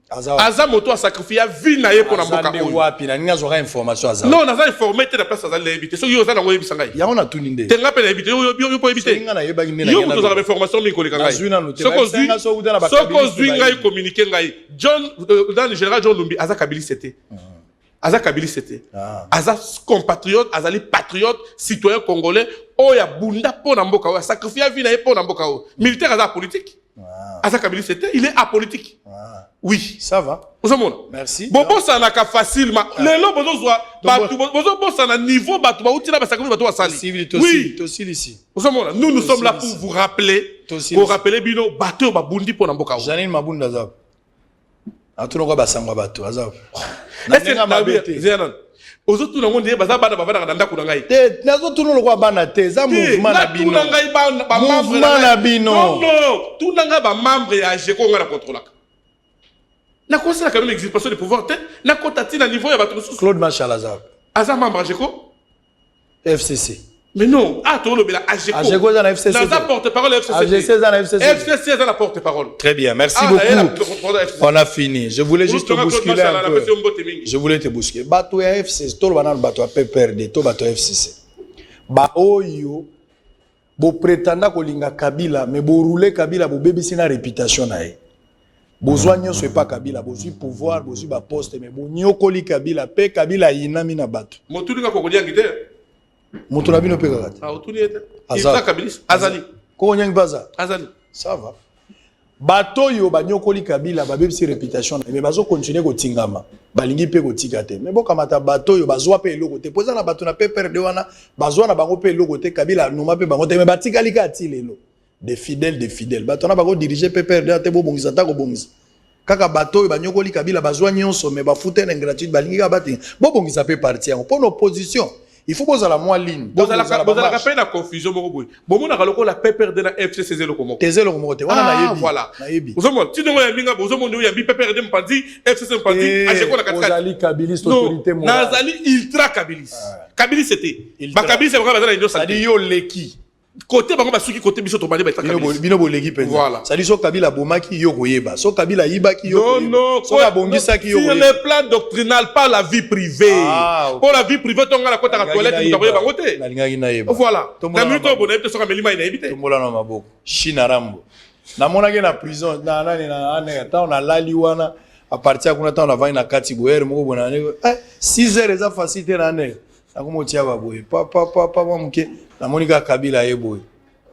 Aza moto a sacrifié vie na ye pour na mboka oyo. Wapi na ninga zora information aza. Non, naza informé te la place aza lebité. So yo za na ngo yebisa ngai. Ya ona tuninde. Te nga pe lebité yo po yebité. Ninga na yeba ngine na. Yo moto za information mi koleka ngai. Soko zui ngai communiquer ngai. John dans le général John Lumbi aza kabili c'était. Aza kabili c'était. Aza compatriote, azali patriote, citoyen congolais oya bunda po na mboka oyo, sacrifié vie na ye po na mboka oyo. Militaire aza politique. Asa Kabila c'était il est apolitique. Oui, ça va. Merci. Bon ça n'a qu'à facilement. Les lots besoin ça na niveau batu ba utina ba sacrifice batu asali. Oui, ici. Nous sommes là pour vous rappeler pour rappeler bino bateau ba bundi po na mboka. Janine Mabunda zab. Atuno ko basangwa batu azab. Est-ce mabete Zenon. Ozotu na monde baza bana bavana na ndako na ngai. Te nazo tuno lokwa bana te za mouvement na bino. Tuna ngai ba membre na bino. Non, tuna ngai ba membre ya AGECO ngana contrôlaka. Na quoi ça quand même existe de pouvoir te na kotati na niveau ya bato sous. Claude Machalazab. Aza membre AGECO FCC. Mais non, tout le monde a AGECO. AGECO dans la FCC. Dans la porte-parole de la FCC. AGC dans la FCC. FCC dans la porte-parole. Très bien, merci beaucoup. On a fini. Je voulais juste te bousculer un peu. Je voulais te bousculer. Bato ya FCC, tout le monde bato a PPRD, tout bato FCC. Ba oyo bo prétenda kolinga Kabila, mais bo rouler Kabila bo bébé na réputation na ye. Bozwa nyonso pas Kabila, bozwi pouvoir, bozwi ba poste, mais bo nyokoli Kabila, pe Kabila yinami na bato. Motulinga kokolia ngite. Moto na bino pe kakati. Otuni ete. Iza Kabilis Azali. Ko nyang baza. Azali. Ça va. Bato yo ba nyokoli Kabila ba bebisi réputation, mais bazo continuer ko tingama. Balingi pe ko tikate. Mais boka mata bato yo bazwa pe eloko te. Poza na bato na pe perde wana, bazwa na bango pe eloko te Kabila noma pe bango te, mais batikali ka ti lelo. Des fidèles. Bato na bango diriger pe perde te bo bongisa ta ko bongisa. Kaka bato yo ba nyokoli Kabila bazwa nyonso mais ba fouter na gratuite balingi ka batinga. Bo bongisa pe parti yango pour l'opposition. Il faut poser la moins ligne. Vous allez faire la confusion. Bon, on a la PPRD na FCC le comment. Teze le comment. Voilà. Vous avez tu demandes minga, vous avez dit PPRD m'pandi, FCC m'pandi, AGECO la 4. Nazali Kabilis autorité morale. Nazali ultra Kabilis. Kabilis c'était. Ba Kabilis c'est vraiment dans ça dit yo leki. Côté bango basuki côté biso to bandi ba Kabilis. Bino boleki penza. Voilà. Ça dit so Kabila bomaki yo koyeba. So Kabila yiba ki yo koyeba. Non, so kabongisa ki yo koyeba. Sur le plan doctrinal, pas la vie privée. Pour la vie privée tonga la kota la toilette tu koyeba ngote. Nalinga ina yeba. Voilà. Na minuto bona epte so ka melima ina ebite. Tombola na maboko. China rambo. Na mona ke na prison na ta on a lali wana à partir kuna ta on a va na kati boyer moko bona ne 6 heures eza facilité na ne. Na komotia ba boye. Papa mke na monika Kabila yeboye.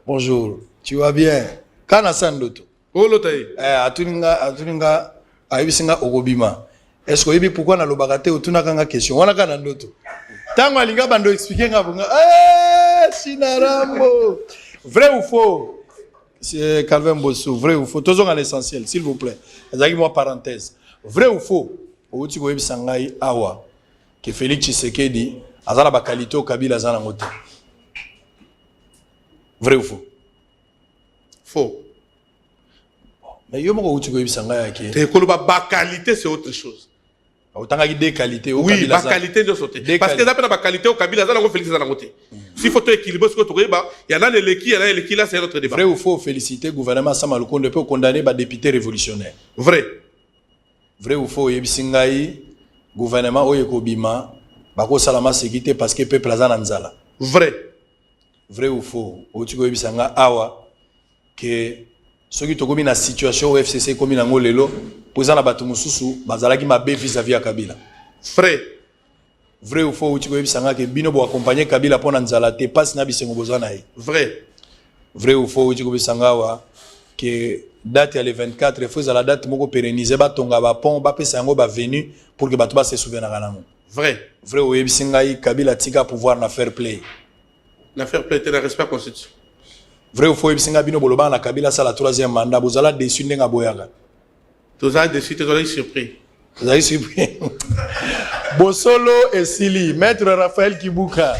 Bonjour, tu vas bien? Kana sandoto. Oh lotai. Atuninga ayibisinga okobima. Est-ce que yebi pourquoi na lobakate otuna kanga question? Wana kana ndoto. Tango alinga bando expliquer nga bunga. Sinarambo. Vrai ou faux? C'est Calvin Bosso, vrai ou faux? Toujours à l'essentiel, s'il vous plaît. Ezaki moi parenthèse. Vrai ou faux? Oti ko yebisanga awa que Félix Tshisekedi azala ba qualité au Kabila azana ngote. Vrai ou faux? Faux. Mais yo moko uti ko yebisanga yake. Te koloba ba qualité c'est autre chose. Autant que des qualités au oui, Kabila. Oui, ba qualité de sauter. Parce que d'après ba qualité au Kabila azana ngo Félix azana ngote. S'il faut équilibrer ce que tu regardes, il y en a les qui là c'est notre débat. Vrai ou faux? Féliciter gouvernement Samalukonde peut condamner ba député révolutionnaire. Vrai. Vrai ou faux? Yebisingai gouvernement oyekobima bako salama sécurité parce que peuple azana nzala. Vrai. Vrai ou faux? Otiko yebisanga awa que ceux qui tokomi na situation au FCC komi na ngolelo poza na bato mususu bazalaki mabe vis-à-vis ya Kabila. Vrai. Vrai ou faux? Otiko yebisanga que bino bo accompagner Kabila pona nzala te passe na bisengo bozana ye. Vrai. Vrai ou faux? Otiko yebisanga awa que date ya le 24 faut za la date moko pérenniser ba tonga ba pont ba pesa yango ba venu pour que bato ba se souviennent na nango. Vrai. Vrai ou yebisingai Kabila tika pouvoir na fair play. Na fair play te na respect constitution. Vrai ou faux? Yebisinga bino boloba na Kabila ça la 3e mandat bozala déçu ndenga boyaka. Tozala déçu te tozala surpris. Tozala surpris. Bosolo et Sili, maître Raphaël Kibuka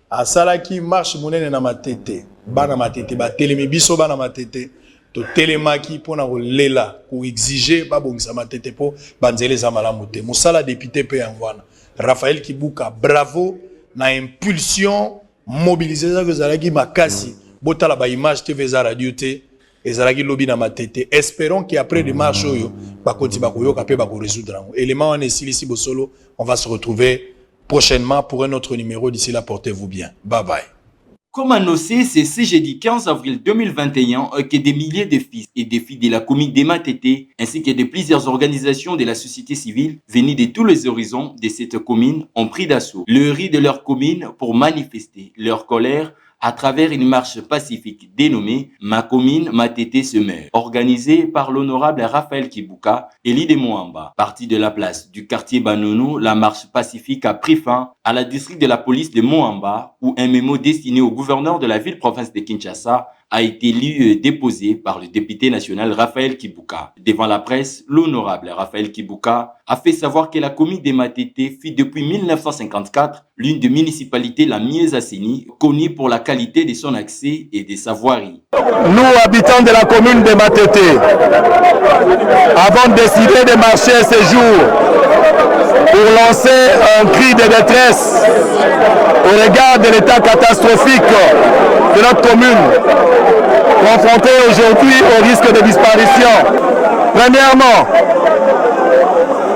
asalaki marche monene na matete. Bana matete ba telemi biso bana matete. To telemaki pona ko lela ko exiger ba bongisa matete po banzele za malamu te. Musala député pe yangwana. Raphaël Kibuka, bravo na impulsion mobiliser ça que zalaki makasi. Botala ba image TV za radio te ezalaki lobby na matete. Espérons qu'après des marches oyo ba konti ba koyoka pe ba ko résoudre. Élément on est ici Bosolo, on va se retrouver prochainement pour un autre numéro. D'ici là, portez-vous bien. Bye bye. Comme annoncé, c'est ce jeudi 15 avril 2021 que des milliers de fils et de filles de la commune d'Ematété ainsi que de plusieurs organisations de la société civile venues de tous les horizons de cette commune ont pris d'assaut le riz de leur commune pour manifester leur colère à travers une marche pacifique dénommée « Ma commune, ma tété se meurt », organisée par l'honorable Raphaël Kibuka, élu de Moamba. Partie de la place du quartier Banono, la marche pacifique a pris fin à la district de la police de Moamba, où un mémo destiné au gouverneur de la ville-province de Kinshasa a été lu et déposé par le député national Raphaël Kibuka. Devant la presse, l'honorable Raphaël Kibuka a fait savoir que la commune d'Ematété fut depuis 1954 l'une des municipalités la mieux assainie, connue pour la qualité de son accès et de sa voirie. Nous, habitants de la commune d'Ematété, avons décidé de marcher ce jour pour lancer un cri de détresse au regard de l'état catastrophique de notre commune, confrontée aujourd'hui au risque de disparition. Premièrement,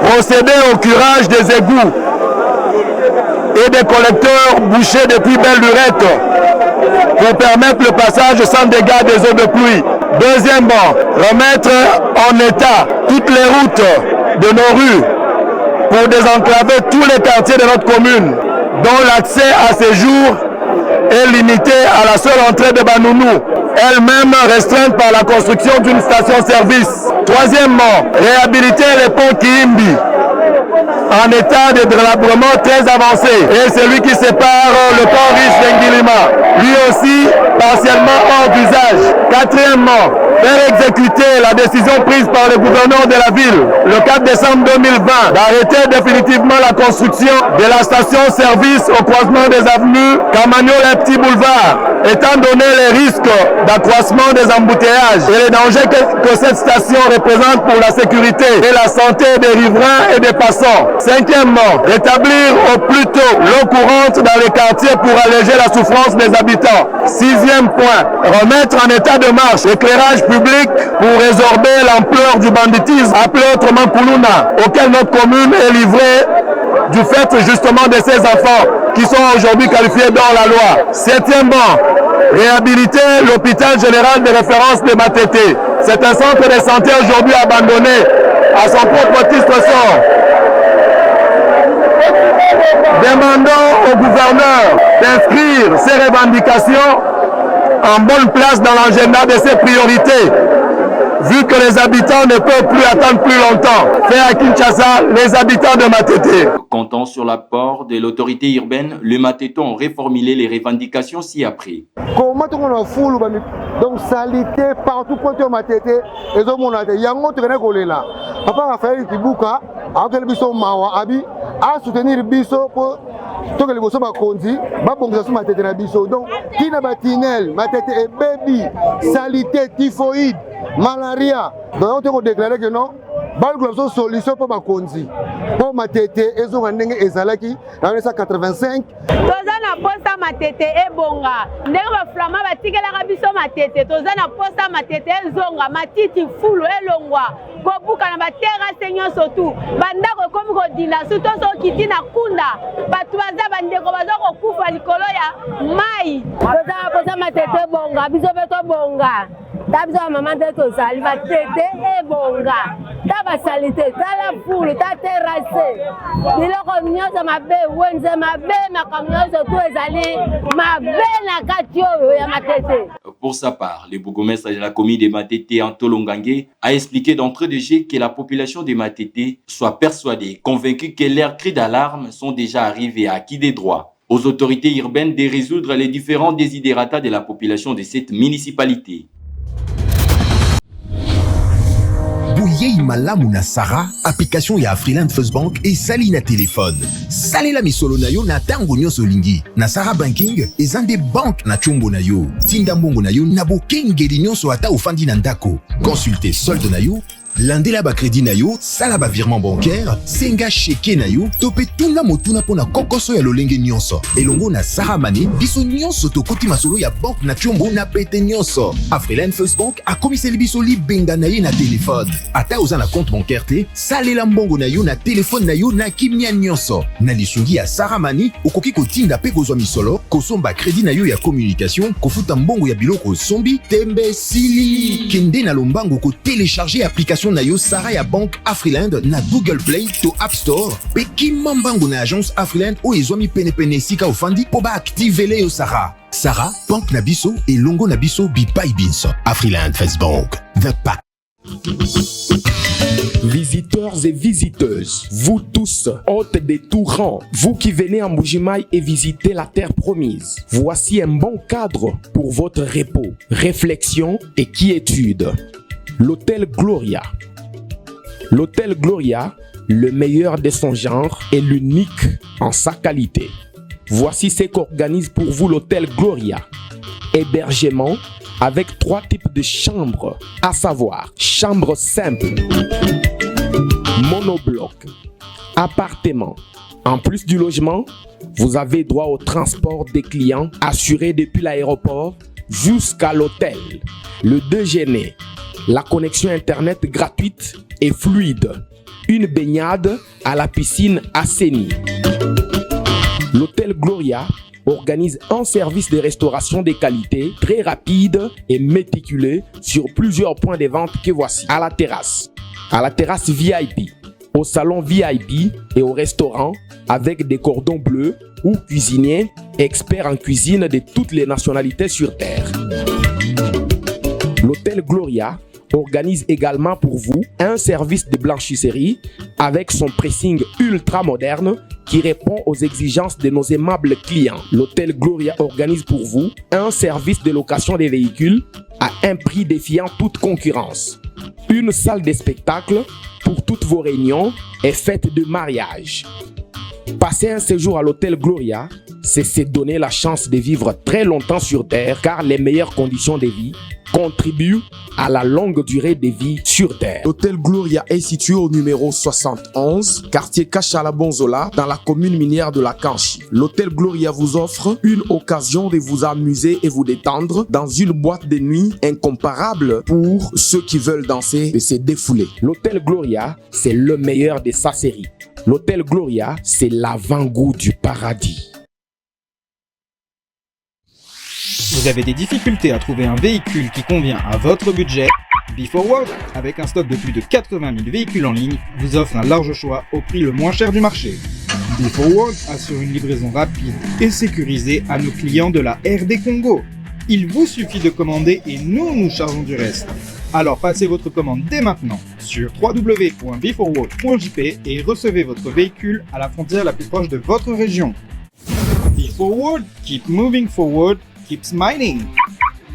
procéder au curage des égouts et des collecteurs bouchés depuis belle lurette pour permettre le passage sans dégâts des eaux de pluie. Deuxièmement, remettre en état toutes les routes de nos rues pour désenclaver tous les quartiers de notre commune, dont l'accès à ces jours est limité à la seule entrée de Banounou, elle-même restreinte par la construction d'une station-service. Troisièmement, réhabiliter les ponts Kiimbi en état de délabrement très avancé et celui qui sépare le pont riche d'Engilima, lui aussi partiellement hors d'usage. Quatrièmement, faire exécuter la décision prise par le gouverneur de la ville le 4 décembre 2020 d'arrêter définitivement la construction de la station-service au croisement des avenues Camagnola et Petit Boulevard, étant donné les risques d'accroissement des embouteillages et les dangers que cette station représente pour la sécurité et la santé des riverains et des passants. Cinquièmement, rétablir au plus tôt l'eau courante dans les quartiers pour alléger la souffrance des habitants. Sixième point, remettre en état de marche l'éclairage public pour résorber l'ampleur du banditisme, appelé autrement Koulouna, auquel notre commune est livrée du fait justement de ces enfants qui sont aujourd'hui qualifiés dans la loi. Septièmement, réhabiliter l'hôpital général de référence de Matete. C'est un centre de santé aujourd'hui abandonné à son propre titre sort. Demandons au gouverneur d'inscrire ces revendications en bonne place dans l'agenda de ses priorités, vu que les habitants ne peuvent plus attendre plus longtemps. Fait à Kinshasa, les habitants de Matete. Comptant sur l'apport de l'autorité urbaine, le Mateton ont reformulé les revendications ci-après. Comment on a foule donc salité partout quand on Matete et donc on a des yango traîner collé là. Papa Raphaël Kibuka a quel biso mawa abi à soutenir biso pour tout que les bosso ba kondi ba bongisa Matete na biso donc tina batinel Matete et baby salité typhoïde malaria donc on déclarer que non balgloso solution pour ba kondi pour Matete ezonga ndenge ezalaki en 1985 tozana posta Matete ebonga ndenge flama batikela biso Matete tozana posta Matete ezonga matiti fulu elongwa kobuka na baterrasse nyonso tu bandako komi kodina suto so kiti na kunda batu baza bandeko baza kokufa likolo ya mai tozana posta Matete ebonga biso beto bonga tabiso mama de tozali Matete ebonga taba salite tala fulu ta terrasse biloko nyonso mabe wenze mabe makambo nyonso tu ezali mabe na kati oyo ya Matete. Pour sa part, le bourgmestre de la commune de Matete, Antolo Ngangue, a expliqué d'entrée de jeu que la population de Matete soit persuadée, convaincue que leurs cris d'alarme sont déjà arrivés à acquis des droits. Aux autorités urbaines de résoudre les différents desiderata de la population de cette municipalité. Bouyei malamu na Sara, application ya Afriland First Bank et sali na téléphone. Salela misolo na yo na tango nyonso lingi. Na Sara Banking, ezande bank na chombo na yo. Tinda mbongo na yo na bokengeli nyonso ata ofandi na ndako. Consultez solde na yo, landela ba crédit na yo, sala ba virement bancaire, senga cheke na yo, tope tuna motuna pona kokoso ya lolenge nyonso. Elongo na Sara Money, biso nyonso tokoti masolo ya bank na chombo na pete nyonso. Afriland First Bank a komiseli biso libenga na ye na téléphone. Ata oza na compte bancaire te, salela mbongo na yo na téléphone na yo na kimia nyonso. Na lisungi ya Sara Money, okoki kotinda pe kozwa misolo, kosomba crédit na yo ya communication, kofuta mbongo ya biloko sombi, tembe sili. Kende na lombango ko télécharger application na yo Sara ya Bank Afriland na Google Play to App Store. Pe kimambango na agence Afriland o ezwami pene sika ofandi po ba activer yo Sara. Sara, Bank na biso et longo na biso bipai binso. Afriland First Bank, the pack. Visiteurs et visiteuses, vous tous, hôtes des tout rangs, vous qui venez en Mbuji-Mayi et visiter la terre promise, voici un bon cadre pour votre repos, réflexion et quiétude. L'hôtel Gloria. L'hôtel Gloria, le meilleur de son genre et l'unique en sa qualité. Voici ce qu'organise pour vous l'hôtel Gloria. Hébergement avec 3 types de chambres, à savoir chambre simple, monobloc, appartement. En plus du logement, vous avez droit au transport des clients assuré depuis l'aéroport jusqu'à l'hôtel, le déjeuner, la connexion internet gratuite et fluide, une baignade à la piscine assainie. L'hôtel Gloria organise un service de restauration de qualité très rapide et méticuleux sur plusieurs points de vente que voici. À la terrasse VIP, au salon VIP et au restaurant avec des cordons bleus ou cuisiniers experts en cuisine de toutes les nationalités sur Terre. L'hôtel Gloria organise également pour vous un service de blanchisserie avec son pressing ultra moderne qui répond aux exigences de nos aimables clients. L'hôtel Gloria organise pour vous un service de location des véhicules à un prix défiant toute concurrence. Une salle de spectacle pour toutes vos réunions et fêtes de mariage. Passer un séjour à l'hôtel Gloria, c'est se donner la chance de vivre très longtemps sur Terre car les meilleures conditions de vie contribuent à la longue durée de vie sur Terre. L'hôtel Gloria est situé au numéro 71, quartier Kachala-Bonzola, dans la commune minière de la Kanchi. L'hôtel Gloria vous offre une occasion de vous amuser et vous détendre dans une boîte de nuit incomparable pour ceux qui veulent danser et se défouler. L'hôtel Gloria, c'est le meilleur de sa série. L'hôtel Gloria, c'est l'avant-goût du paradis. Vous avez des difficultés à trouver un véhicule qui convient à votre budget? B4World, avec un stock de plus de 80 000 véhicules en ligne, vous offre un large choix au prix le moins cher du marché. B4World assure une livraison rapide et sécurisée à nos clients de la RD Congo. Il vous suffit de commander et nous chargeons du reste. Alors passez votre commande dès maintenant sur www.b4world.jp et recevez votre véhicule à la frontière la plus proche de votre région. B4World, keep moving forward, keep smiling.